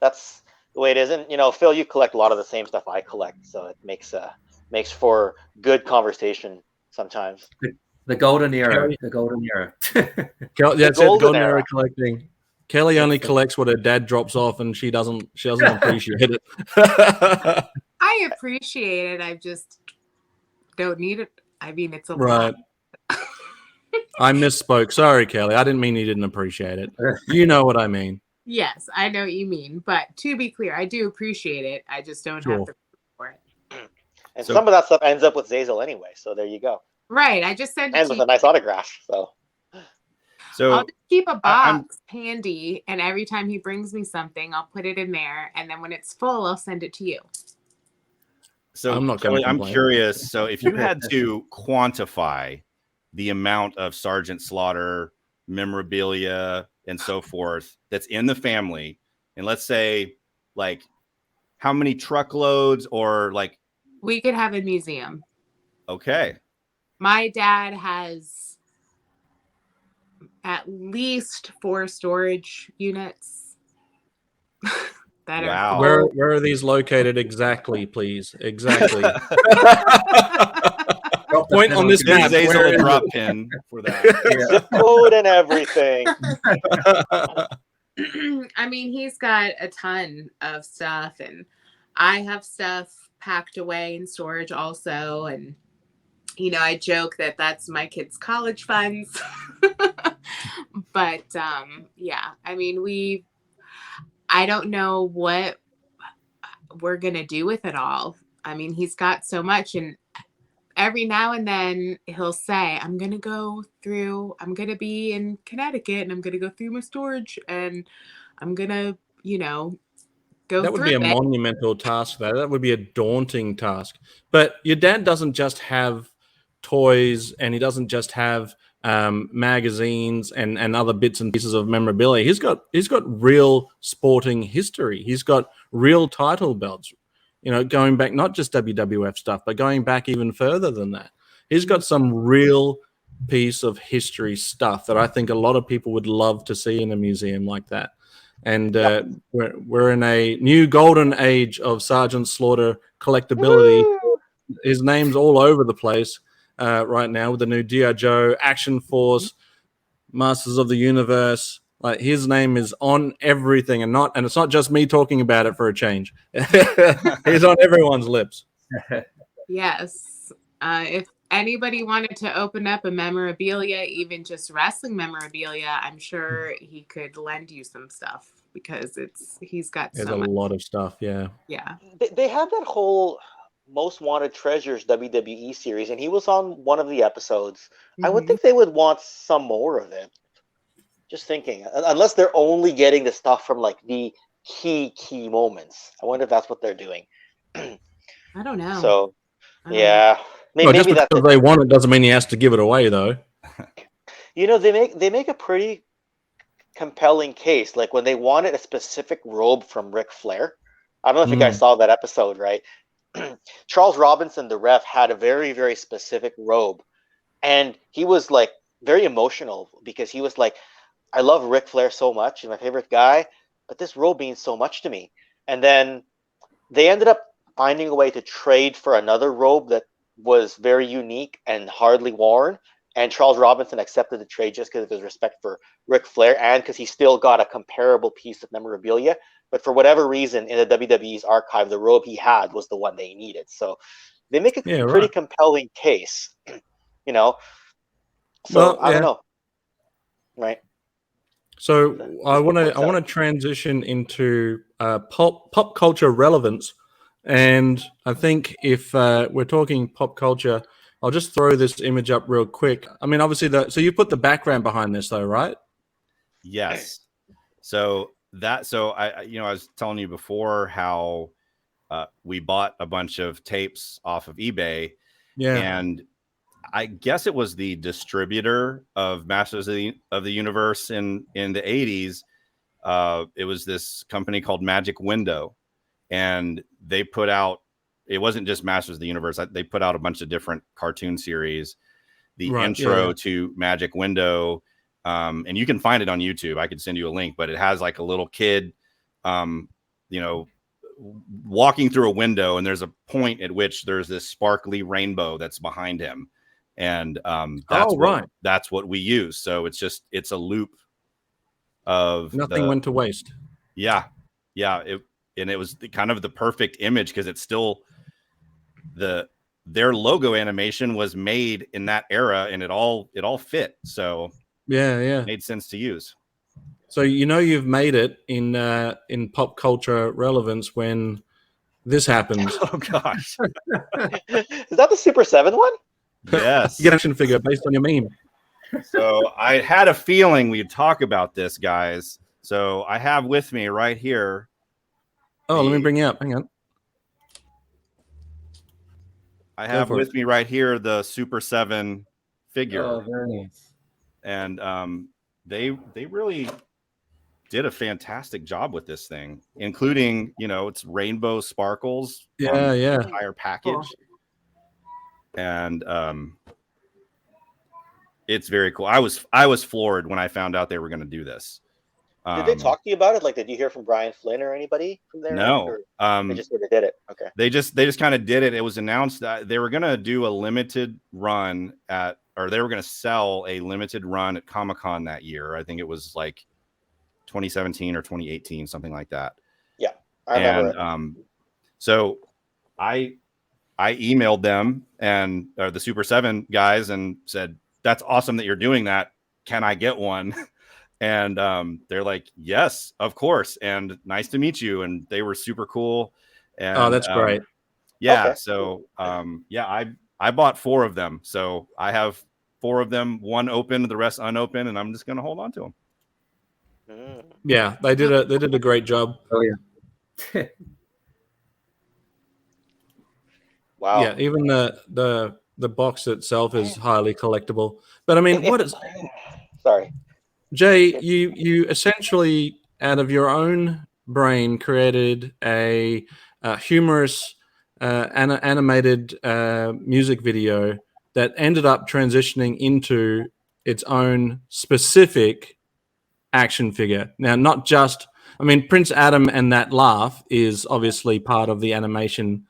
that's the way it is. And Phil, you collect a lot of the same stuff I collect, so it makes for good conversation sometimes. The golden era. The golden era. That's it. Golden era collecting. Kelly only collects what her dad drops off, and she doesn't appreciate it. I appreciate it. I just don't need it. I mean, it's a lot. I misspoke. Sorry, Kelly. I didn't mean you didn't appreciate it. You know what I mean. Yes, I know what you mean. But to be clear, I do appreciate it. I just don't have to pay for it. And some of that stuff ends up with Zazel anyway. So there you go. Right. I just sent it and with a nice autograph. So I'll just keep a box handy, and every time he brings me something, I'll put it in there, and then when it's full, I'll send it to you. So I'm curious. So if you had to quantify the amount of Sergeant Slaughter memorabilia and so forth that's in the family, and let's say like how many truckloads or like we could have a museum. Okay. My dad has at least 4 storage units. Wow. Where are these located exactly, please? Exactly. Point on this map. Where a drop pin for that. Zip code and everything. I mean, he's got a ton of stuff, and I have stuff packed away in storage also. And I joke that that's my kids' college funds. But I mean, I don't know what we're going to do with it all. I mean, he's got so much, and every now and then he'll say, I'm going to be in Connecticut, and I'm going to go through my storage, and I'm going to, go that would be a monumental task. That would be a daunting task. But your dad doesn't just have toys, and he doesn't just have magazines and other bits and pieces of memorabilia. He's got real sporting history. He's got real title belts, going back, not just WWF stuff, but going back even further than that. He's got some real piece of history stuff that I think a lot of people would love to see in a museum like that. And we're in a new golden age of Sergeant Slaughter collectability. Woo! His name's all over the place right now with the new G.I. Joe, Action Force, Masters of the Universe. Like, his name is on everything, and it's not just me talking about it for a change. He's on everyone's lips. Yes. If anybody wanted to open up a memorabilia, even just wrestling memorabilia, I'm sure he could lend you some stuff because he's got There's so a much. lot of stuff. Yeah. They have that whole Most Wanted Treasures WWE series, and he was on one of the episodes. I would think they would want some more of it. Just thinking, unless they're only getting the stuff from like the key moments. I wonder if that's what they're doing. I don't know. So, yeah. Maybe just because they want it doesn't mean he has to give it away, though. They make a pretty compelling case. Like when they wanted a specific robe from Ric Flair. I don't know if you guys saw that episode, right? Charles Robinson, the ref, had a very, very specific robe. And he was like very emotional because he was like, I love Ric Flair so much. He's my favorite guy. But this robe means so much to me. And then they ended up finding a way to trade for another robe that was very unique and hardly worn, and Charles Robinson accepted the trade just because of his respect for Ric Flair and because he still got a comparable piece of memorabilia. But for whatever reason, in the WWE's archive, the robe he had was the one they needed. So they make a pretty compelling case, So I don't know, right? So I want to transition into pop culture relevance. And I think if we're talking pop culture, I'll just throw this image up real quick. I mean, obviously, so you put the background behind this, though, right? Yes. So I was telling you before how we bought a bunch of tapes off of eBay. Yeah. And I guess it was the distributor of Masters of the Universe in the 80s. It was this company called Magic Window. And they put out, it wasn't just Masters of the Universe. They put out a bunch of different cartoon series. The intro to Magic Window, and you can find it on YouTube. I could send you a link, but it has like a little kid, walking through a window, and there's a point at which there's this sparkly rainbow that's behind him. And that's what we use. So it's a loop of nothing went to waste. Yeah. And it was kind of the perfect image because it's still their logo animation was made in that era, and it all fit. So it made sense to use. So you've made it in pop culture relevance when this happens. Oh gosh, is that the Super 7 one? Yes, you get an action figure based on your meme. So I had a feeling we'd talk about this, guys. So I have with me right here. Oh, let me bring you up. Hang on. I have with me right here the Super 7 figure. Oh, very nice. And they really did a fantastic job with this thing, including, it's rainbow sparkles. The entire package. And it's very cool. I was floored when I found out they were going to do this. Did they talk to you about it? Like, did you hear from Brian Flynn or anybody from there? No. They just sort of did it. Okay. They just kind of did it. It was announced that they were going to do a limited run they were going to sell a limited run at Comic-Con that year. I think it was like 2017 or 2018, something like that. Yeah, I remember. And so I emailed them and the Super 7 guys and said, "That's awesome that you're doing that. Can I get one?" And they're like, "Yes, of course." And nice to meet you. And they were super cool. And, that's great. Yeah. Okay. So, I bought 4 of them. So I have 4 of them, 1 open, the rest unopened, and I'm just going to hold on to them. Yeah, they did a great job. Oh yeah. Wow. Yeah, even the the box itself is highly collectible. But I mean, what is? Sorry, Jay, you essentially out of your own brain created a humorous animated music video that ended up transitioning into its own specific action figure. Now, not just, I mean, Prince Adam and that laugh is obviously part of the animation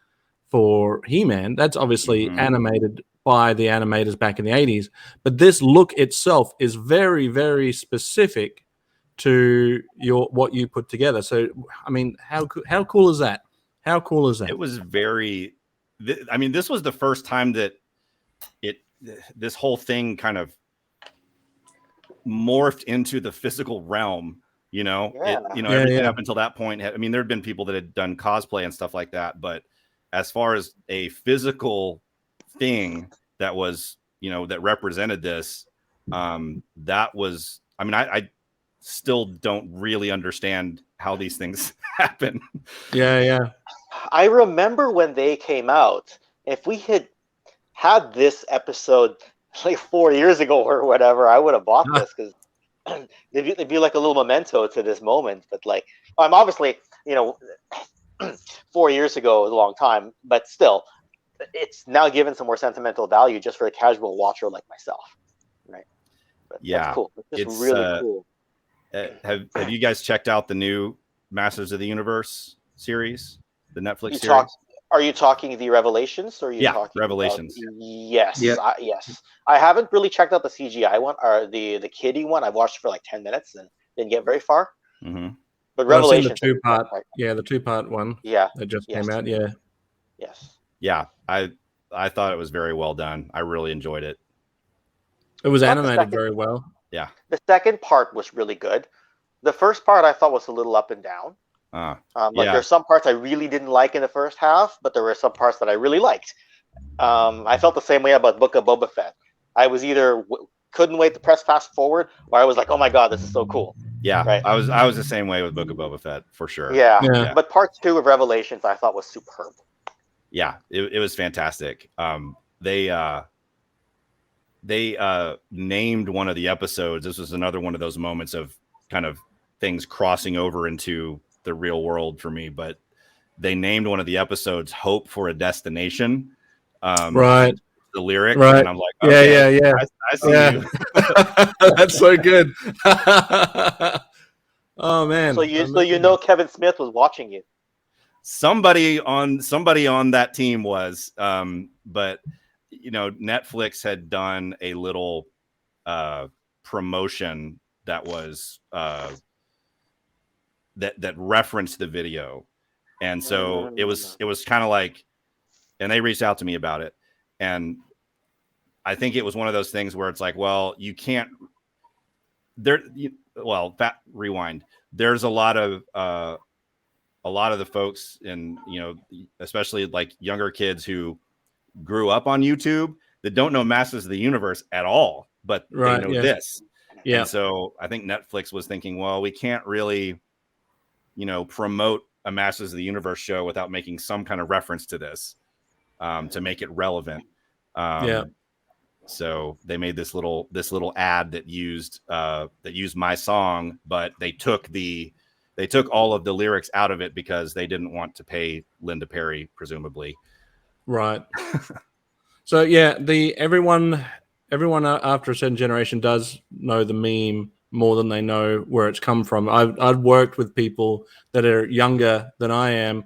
for He-Man. That's obviously animated by the animators back in the 80s. But this look itself is very, very specific to what you put together. So, I mean, how cool is that? How cool is that? It was very, I mean, this was the first time that this whole thing kind of morphed into the physical realm, you know. Everything up until that point I mean, there had been people that had done cosplay and stuff like that, but as far as a physical thing that was, that represented this, that was, I mean, I still don't really understand how these things happen. Yeah. I remember when they came out, if we had this episode like 4 years ago or whatever, I would have bought this, because it'd be like a little memento to this moment. But like, I'm obviously, 4 years ago was a long time, but still, it's now given some more sentimental value just for a casual watcher like myself, right? But that's cool. It's really cool. Have you guys checked out the new Masters of the Universe series, the Netflix series? Are you talking the Revelations, or are you talking Revelations? Yes, yes. I haven't really checked out the CGI one or the kiddie one. I've watched for like 10 minutes and didn't get very far. But Revelations, I've seen the two-part one. Yeah, that just came out. Yeah. Yes. Yeah, I thought it was very well done. I really enjoyed it. It was animated very well. Yeah. The second part was really good. The first part I thought was a little up and down. There's some parts I really didn't like in the first half, but there were some parts that I really liked. I felt the same way about Book of Boba Fett. I was either couldn't wait to press fast forward, or I was like, oh my god, this is so cool. Yeah, right? I was the same way with Book of Boba Fett for sure. Yeah. But part 2 of Revelations I thought was superb. Yeah, it was fantastic. They named one of the episodes. This was another one of those moments of kind of things crossing over into the real world for me, but they named one of the episodes "Hope for a Destination." Right. The lyric, right? And I'm like, okay, yeah. I see you. That's so good. Oh man! So you know Kevin Smith was watching you. Somebody on that team was, but Netflix had done a little promotion that was that referenced the video, and so it was kind of like, and they reached out to me about it, and I think it was one of those things where it's like, well, you can't rewind. There's a lot of the folks, and especially like younger kids who grew up on YouTube that don't know Masters of the Universe at all, but they know this. Yeah. And so I think Netflix was thinking, well, we can't really, promote a Masters of the Universe show without making some kind of reference to this, to make it relevant. So they made this little ad that used my song, but they took all of the lyrics out of it because they didn't want to pay Linda Perry, presumably. Right. So yeah, everyone after a certain generation does know the meme more than they know where it's come from. I've worked with people that are younger than I am,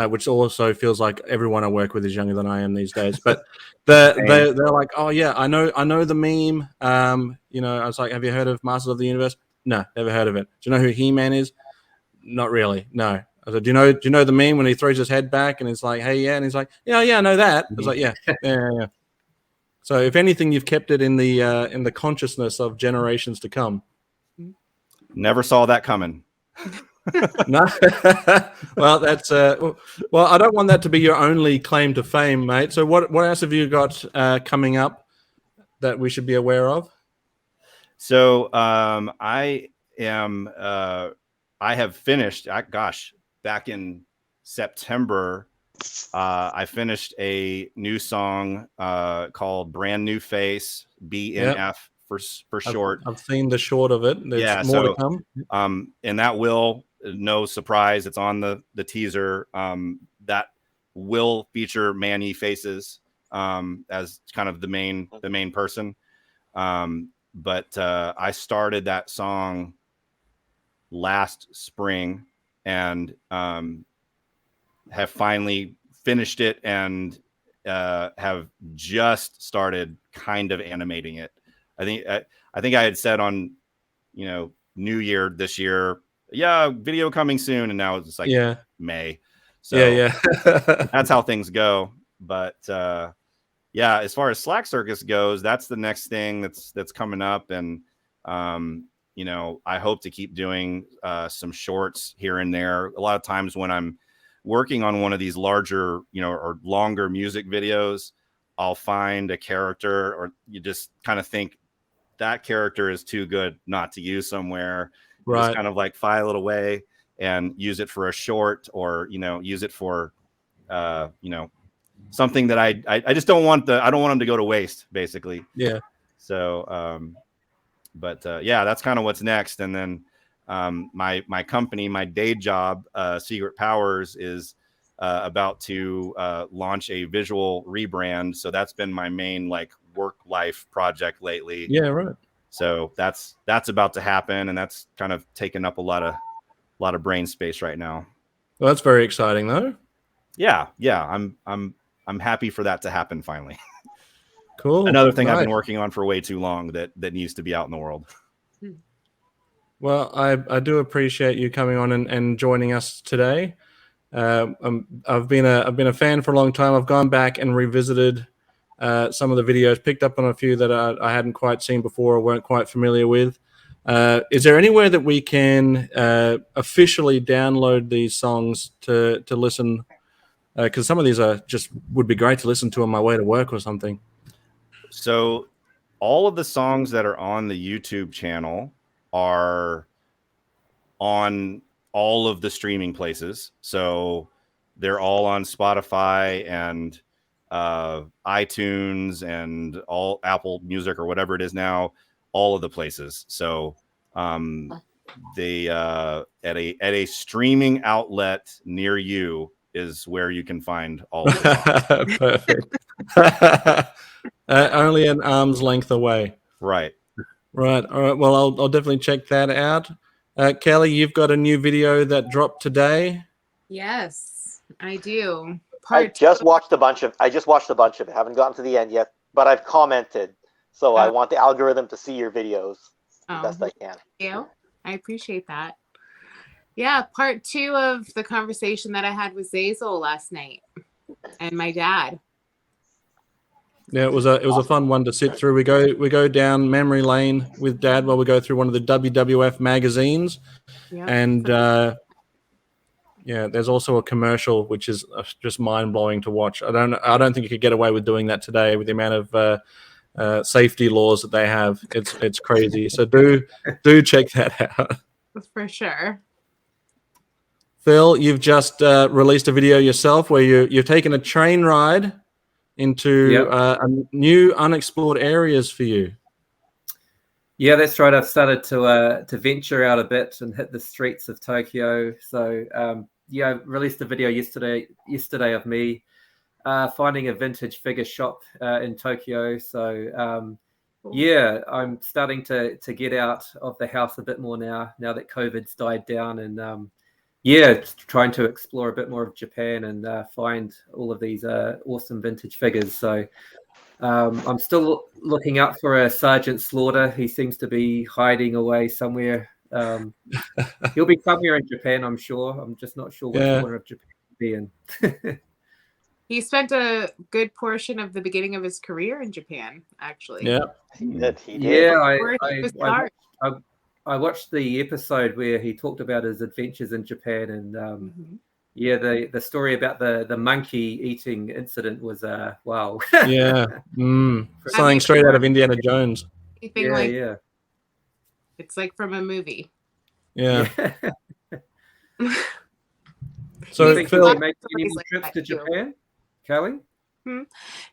which also feels like everyone I work with is younger than I am these days. But they're like, oh yeah, I know the meme. I was like, have you heard of Masters of the Universe? No, never heard of it. Do you know who He-Man is? Not really. No. I said, do you know the meme when he throws his head back and it's like, hey, yeah, and he's like, yeah, I know that. I was like, yeah. So if anything, you've kept it in the consciousness of generations to come. Never saw that coming. No. Well, that's well, I don't want that to be your only claim to fame, mate. So what else have you got coming up that we should be aware of? So I have finished, back in September, I finished a new song called Brand New Face, BNF for short. I've seen the short of it. There's more to come. And that will, no surprise, it's on the teaser. That will feature Manny Faces as kind of the main person. But I started that song last spring and have finally finished it and have just started kind of animating it. I think I had said on, New Year this year, video coming soon, and now it's like May. So that's how things go. But as far as SLACKCiRCUS goes, that's the next thing that's coming up, and I hope to keep doing some shorts here and there. A lot of times when I'm working on one of these larger, or longer music videos, I'll find a character, or you just kind of think that character is too good not to use somewhere. Right. Just kind of like file it away and use it for a short, or use it for something that I just don't want them to go to waste, basically. Yeah. So that's kind of what's next. And then my company, my day job, Secret Powers, is about to launch a visual rebrand. So that's been my main work life project lately. Yeah, right. So that's about to happen, and that's kind of taken up a lot of brain space right now. Well, that's very exciting, though. Yeah. I'm happy for that to happen finally. Cool. Another thing I've been working on for way too long that needs to be out in the world. Well, I do appreciate you coming on and joining us today. I've been a fan for a long time. I've gone back and revisited some of the videos, picked up on a few that I hadn't quite seen before or weren't quite familiar with. Is there anywhere that we can officially download these songs to listen? Because some of these would be great to listen to on my way to work or something. So all of the songs that are on the YouTube channel are on all of the streaming places. So they're all on Spotify and iTunes and all Apple Music or whatever it is now, all of the places. So they at a streaming outlet near you is where you can find all of them. Perfect. Only an arm's length away. Right. Right. All right. Well, I'll definitely check that out. Kelly, you've got a new video that dropped today. Yes, I do. I just watched a bunch of it. Haven't gotten to the end yet, but I've commented. So I want the algorithm to see your videos the best I can. Thank you. I appreciate that. Yeah, part 2 of the conversation that I had with Zazel last night and my dad. Yeah, it was a fun one to sit through. We go down memory lane with Dad while we go through one of the WWF magazines, and there's also a commercial which is just mind blowing to watch. I don't think you could get away with doing that today with the amount of safety laws that they have. It's crazy. So do check that out for sure. Phil, you've just released a video yourself where you've taken a train ride into new unexplored areas for you. Yeah, that's right. I've started to venture out a bit and hit the streets of Tokyo. So I released a video yesterday of me finding a vintage figure shop in Tokyo. So I'm starting to get out of the house a bit more now that COVID's died down, and trying to explore a bit more of Japan and find all of these awesome vintage figures. So I'm still looking out for a Sergeant Slaughter. He seems to be hiding away somewhere. He'll be somewhere in Japan, I'm sure. I'm just not sure which corner of Japan he'll be in. He spent a good portion of the beginning of his career in Japan, actually. Yeah, he did. Yeah, I watched the episode where he talked about his adventures in Japan, and the story about the monkey eating incident was wow. Yeah, something straight out of Indiana Jones. It's like from a movie. Yeah. So think Phil, he makes any more trips to Japan, Kelly?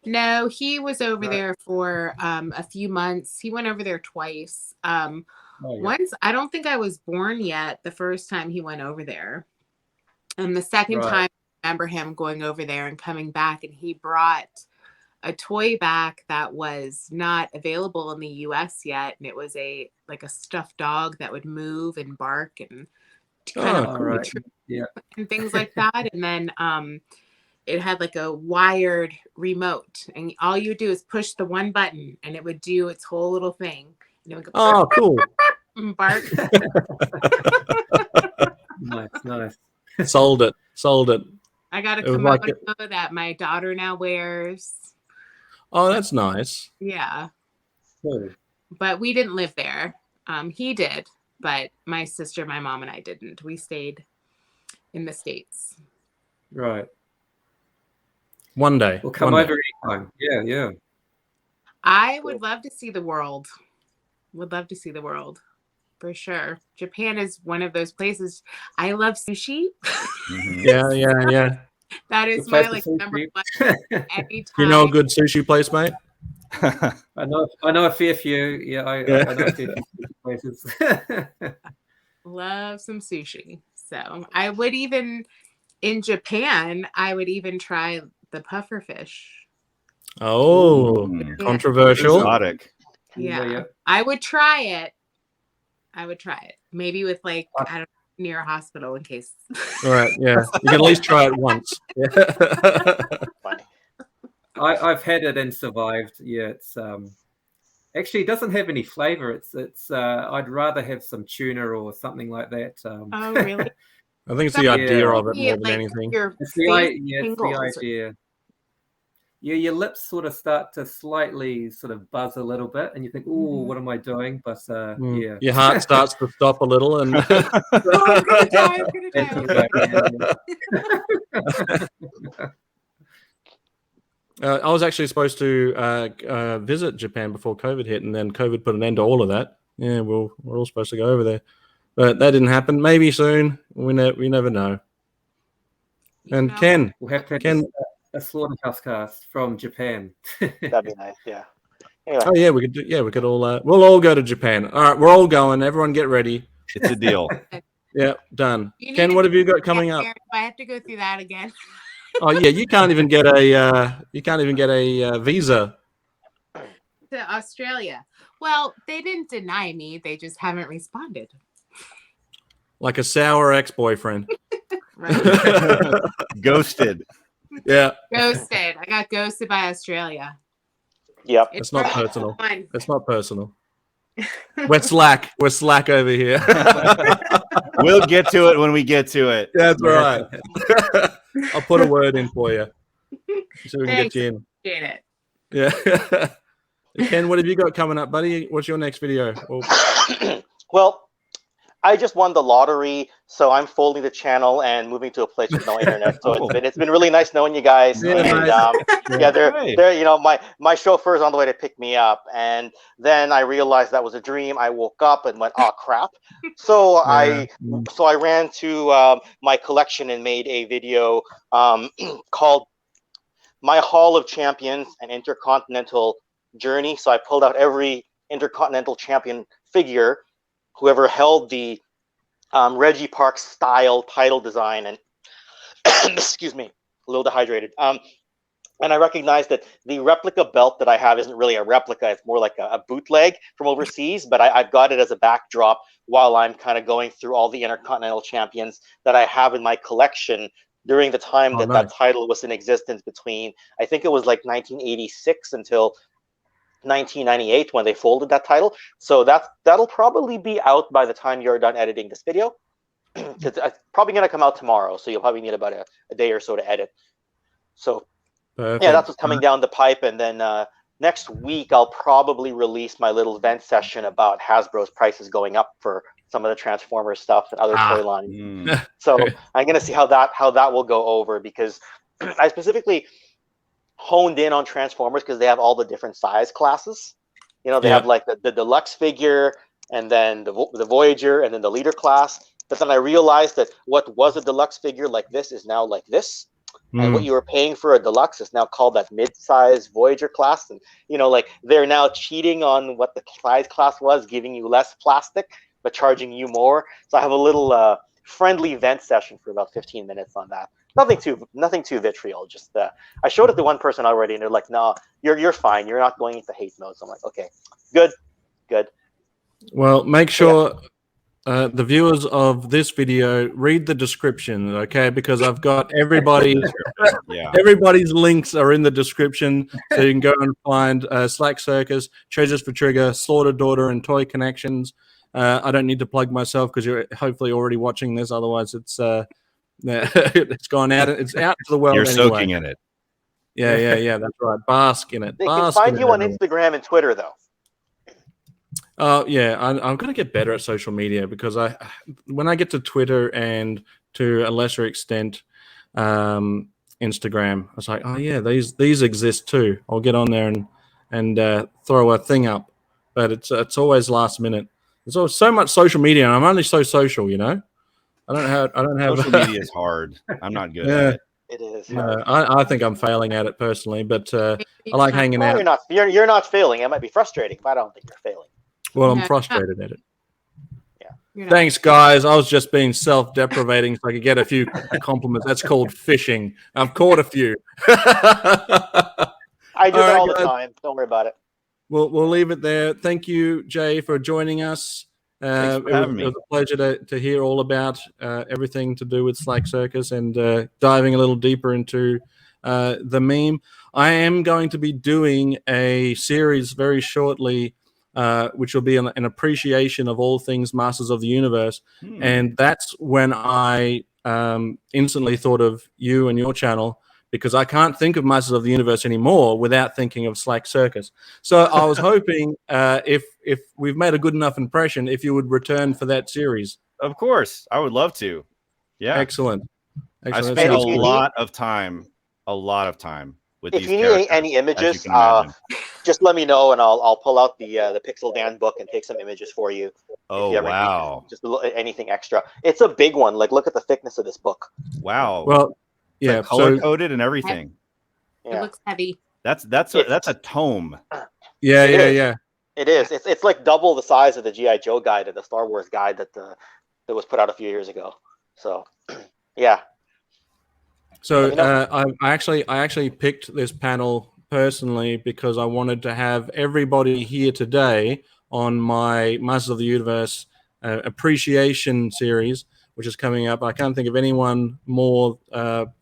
No, he was over there for a few months. He went over there twice. Once, I don't think I was born yet the first time he went over there. And the second time, I remember him going over there and coming back, and he brought a toy back that was not available in the US yet. And it was a stuffed dog that would move and bark and kind of and things like that. And then it had like a wired remote, and all you would do is push the one button and it would do its whole little thing. And it would go, cool. And bark. Nice. Sold it. I got a kimono that my daughter now wears. Oh, that's nice. Yeah. Cool. But we didn't live there. He did, but my sister, my mom, and I didn't. We stayed in the States. Right. One day. We'll come over anytime. Yeah. I would love to see the world. Would love to see the world. For sure. Japan is one of those places. I love sushi. Yeah. That is my number one. Anytime. You know a good sushi place, mate? I know a fair few. Yeah, I know a fair few places. Love some sushi. So I would even, in Japan, I would even try the puffer fish. Oh, controversial. Exotic. Yeah. I would try it. Maybe with I don't know, near a hospital in case. Right, yeah. You can at least try it once. Funny. I've had it and survived. Yeah, it's actually it doesn't have any flavor. It's I'd rather have some tuna or something like that. Oh, really? I think it's the idea of it more than anything. It's the idea. Yeah, your lips sort of start to slightly sort of buzz a little bit, and you think, "Oh, what am I doing?" But yeah, your heart starts to stop a little, and I was actually supposed to visit Japan before COVID hit, and then COVID put an end to all of that. Yeah, we're all supposed to go over there, but that didn't happen. Maybe soon. We never know. And Ken, we'll have a Slaughterhouse cast from Japan. That'd be nice. Yeah. Anyway. Oh yeah, we could do. Yeah, we could all. We'll all go to Japan. All right, we're all going. Everyone, get ready. It's a deal. Yeah, done. Ken, what have you got coming up? I have to go through that again. Oh yeah, you can't even get a visa to Australia. Well, they didn't deny me. They just haven't responded. Like a sour ex-boyfriend. Ghosted. Yeah. Ghosted. I got ghosted by Australia. Yep. It's not personal. It's not personal. We're slack over here. We'll get to it when we get to it. That's right. I'll put a word in for you so we can get you in. Appreciate it. Yeah. Ken, what have you got coming up, buddy? What's your next video? Well, I just won the lottery, so I'm folding the channel and moving to a place with no internet. So it's been really nice knowing you guys. Yeah, and they're you know, my chauffeur's on the way to pick me up, and then I realized that was a dream. I woke up and went, oh crap. So I ran to my collection and made a video called My Hall of Champions and Intercontinental Journey. So I pulled out every Intercontinental Champion figure, whoever held the Reggie Park style title design, and excuse me, a little dehydrated. And I recognized that the replica belt that I have isn't really a replica. It's more like a bootleg from overseas, but I've got it as a backdrop while I'm kind of going through all the Intercontinental Champions that I have in my collection during the time that title was in existence between, I think it was like 1986 until 1998 when they folded that title. So that'll probably be out by the time you're done editing this video. It's probably going to come out tomorrow, so you'll probably need about a day or so to edit. So yeah, that's what's coming down the pipe. And then next week I'll probably release my little event session about Hasbro's prices going up for some of the Transformers stuff and other toy lines. So I'm going to see how that will go over, because I specifically honed in on Transformers because they have all the different size classes. You know, they have like the deluxe figure, and then the Voyager, and then the leader class. But then I realized that what was a deluxe figure like this is now like this. And what you were paying for a deluxe is now called that mid-size Voyager class. And, you know, like they're now cheating on what the size class was, giving you less plastic, but charging you more. So I have a little friendly vent session for about 15 minutes on that. Nothing too vitriol. Just I showed it to one person already, and they're like, "No, you're fine. You're not going into hate mode." So I'm like, "Okay, good." Well, make sure the viewers of this video read the description, okay? Because I've got everybody's links are in the description, so you can go and find SLACKCiRCUS, Treasures for Trigger, Slaughter Daughter, and Toykennections. I don't need to plug myself because you're hopefully already watching this. Otherwise, it's it's gone out. It's out to the world. You're anyway. soaking in it. Yeah. That's right. Bask in it. They can find you on Instagram and Twitter, though. Yeah, I'm going to get better at social media because when I get to Twitter and to a lesser extent Instagram, I was like, oh yeah, these exist too. I'll get on there and throw a thing up, but it's always last minute. There's always so much social media, and I'm only so social, you know. I don't have social media is hard. I'm not good at it. It is. I think I'm failing at it personally, but I like hanging out. You're not failing. It might be frustrating, but I don't think you're failing. Well, I'm frustrated at it. Yeah. Thanks, guys. I was just being self-deprivating so I could get a few compliments. That's called fishing. I've caught a few. I do that all the time. Don't worry about it. We'll leave it there. Thank you, Jay, for joining us. It was a pleasure to hear all about everything to do with SLACKCiRCUS and diving a little deeper into the meme. I am going to be doing a series very shortly, which will be an appreciation of all things Masters of the Universe. And that's when I instantly thought of you and your channel, because I can't think of Masters of the Universe anymore without thinking of SLACKCiRCUS. So I was hoping if we've made a good enough impression, if you would return for that series. Of course. I would love to. Yeah. Excellent. I spent a lot of time with these characters. If you need any images, just let me know, and I'll pull out the Pixel Dan book and take some images for you. Oh, wow. Just anything extra. It's a big one. Like, look at the thickness of this book. Wow. Well, yeah, like color coded and everything. It looks heavy. That's a tome. Yeah. It is. It's like double the size of the G.I. Joe guide and the Star Wars guide that was put out a few years ago. So, yeah. So I actually picked this panel personally because I wanted to have everybody here today on my Masters of the Universe appreciation series, which is coming up. I can't think of anyone more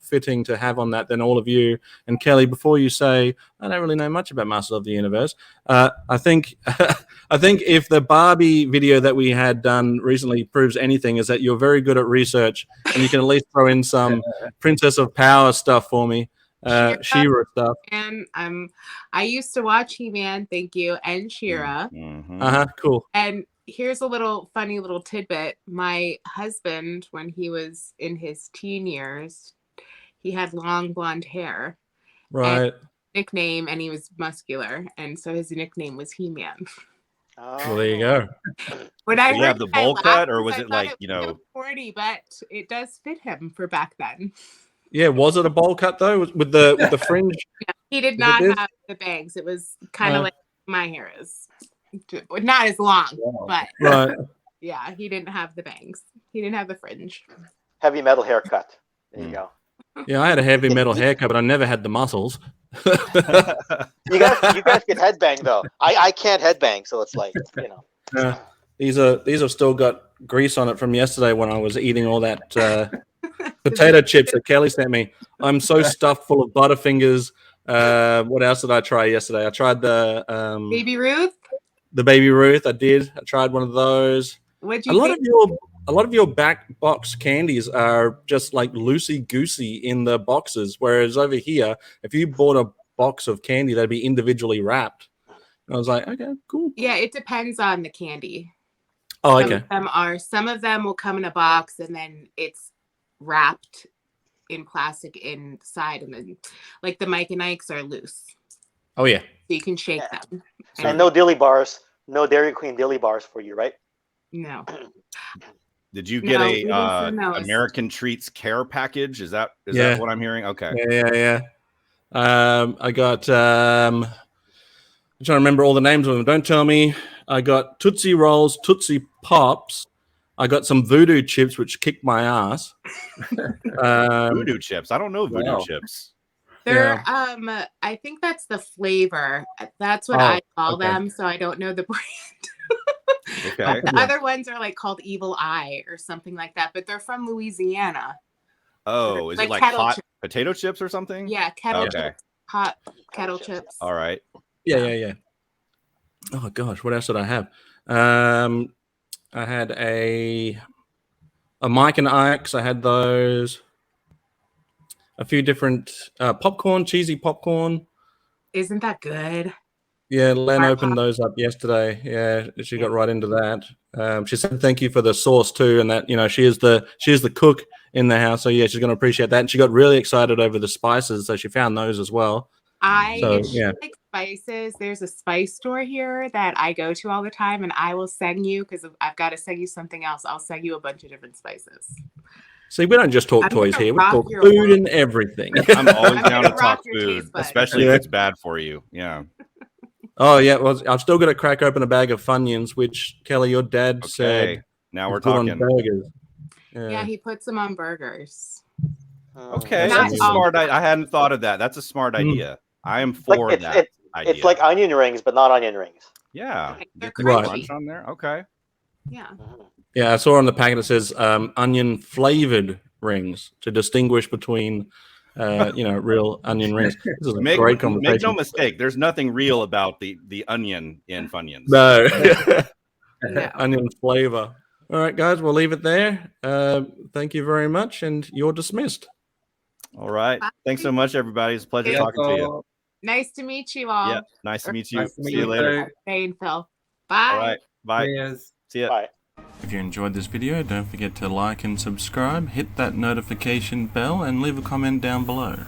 fitting to have on that than all of you. And Kelly, before you say, I don't really know much about Masters of the Universe, I think if the Barbie video that we had done recently proves anything, is that you're very good at research, and you can at least throw in some Princess of Power stuff for me, She-Ra stuff. And I used to watch He-Man, thank you, and She-Ra. Cool. And here's a funny little tidbit. My husband, when he was in his teen years, he had long blonde hair. Right. Nickname, and he was muscular, and so his nickname was He-Man. Well, there you go. When Did you have the bowl cut, or was it like, corny, but it does fit him for back then. Yeah, was it a bowl cut though, with the fringe? Yeah, he did not have the bangs. It was kind of like my hair is. Not as long, but right. Yeah, he didn't have the bangs. He didn't have the fringe. Heavy metal haircut. There you go. Yeah, I had a heavy metal haircut, but I never had the muscles. You guys can headbang though. I can't headbang, so it's like, Yeah, these have still got grease on it from yesterday when I was eating all that potato chips that Kelly sent me. I'm so stuffed full of Butterfingers. What else did I try yesterday? I tried the Baby Ruth. The Baby Ruth, I did. I tried one of those. What'd you think? A lot of your back box candies are just like loosey goosey in the boxes, whereas over here, if you bought a box of candy, they'd be individually wrapped. And I was like, okay, cool. Yeah, it depends on the candy. Oh, okay. Some of them will come in a box and then it's wrapped in plastic inside, and then like the Mike and Ike's are loose. Oh yeah. So you can shake them. And no dilly bars, no Dairy Queen dilly bars for you, right? No. Did you get No, a we didn't send those. American Treats care package? Is that what I'm hearing? Okay. Yeah. I got I'm trying to remember all the names of them. Don't tell me. I got Tootsie Rolls, Tootsie Pops. I got some Voodoo chips, which kicked my ass. Voodoo chips. I don't know Voodoo chips. They're I think that's the flavor. That's what I call them, so I don't know the brand. Okay. The other ones are like called Evil Eye or something like that, but they're from Louisiana. Oh, is it like hot potato chips or something? Yeah, kettle chips. Hot kettle chips. All right. Yeah. Oh gosh, what else did I have? I had a Mike and Ike's. I had those. A few different popcorn, cheesy popcorn. Isn't that good? Yeah, Len opened those up yesterday. Yeah, she got right into that. She said thank you for the sauce too, and that she is the cook in the house. So yeah, she's going to appreciate that. And she got really excited over the spices, so she found those as well. If she likes spices, there's a spice store here that I go to all the time, and I will send you, because I've got to send you something else. I'll send you a bunch of different spices. See, we don't just talk toys here. We talk food and everything. I'm always down to talk food, especially if it's bad for you. Yeah. Oh, yeah. Well, I've still got to crack open a bag of Funyuns, which, Kelly, your dad said. Now we're talking. Burgers. Yeah, he puts them on burgers. Okay. That's a smart idea. I hadn't thought of that. That's a smart idea. I am for that idea. It's like onion rings, but not onion rings. Yeah. They're crunchy on there. Okay. Yeah. Yeah, I saw on the packet it says onion flavored rings to distinguish between, real onion rings. This is a great conversation. Make no mistake, there's nothing real about the onion in Funyuns. No. Onion flavor. All right, guys, we'll leave it there. Thank you very much, and you're dismissed. All right. Bye. Thanks so much, everybody. It's a pleasure talking to you. Nice to meet you all. Yeah, nice to meet you. Nice to meet See you later. Hey, and Phil. Bye. All right. Bye. Cheers. See ya. Bye. If you enjoyed this video, don't forget to like and subscribe, hit that notification bell, and leave a comment down below.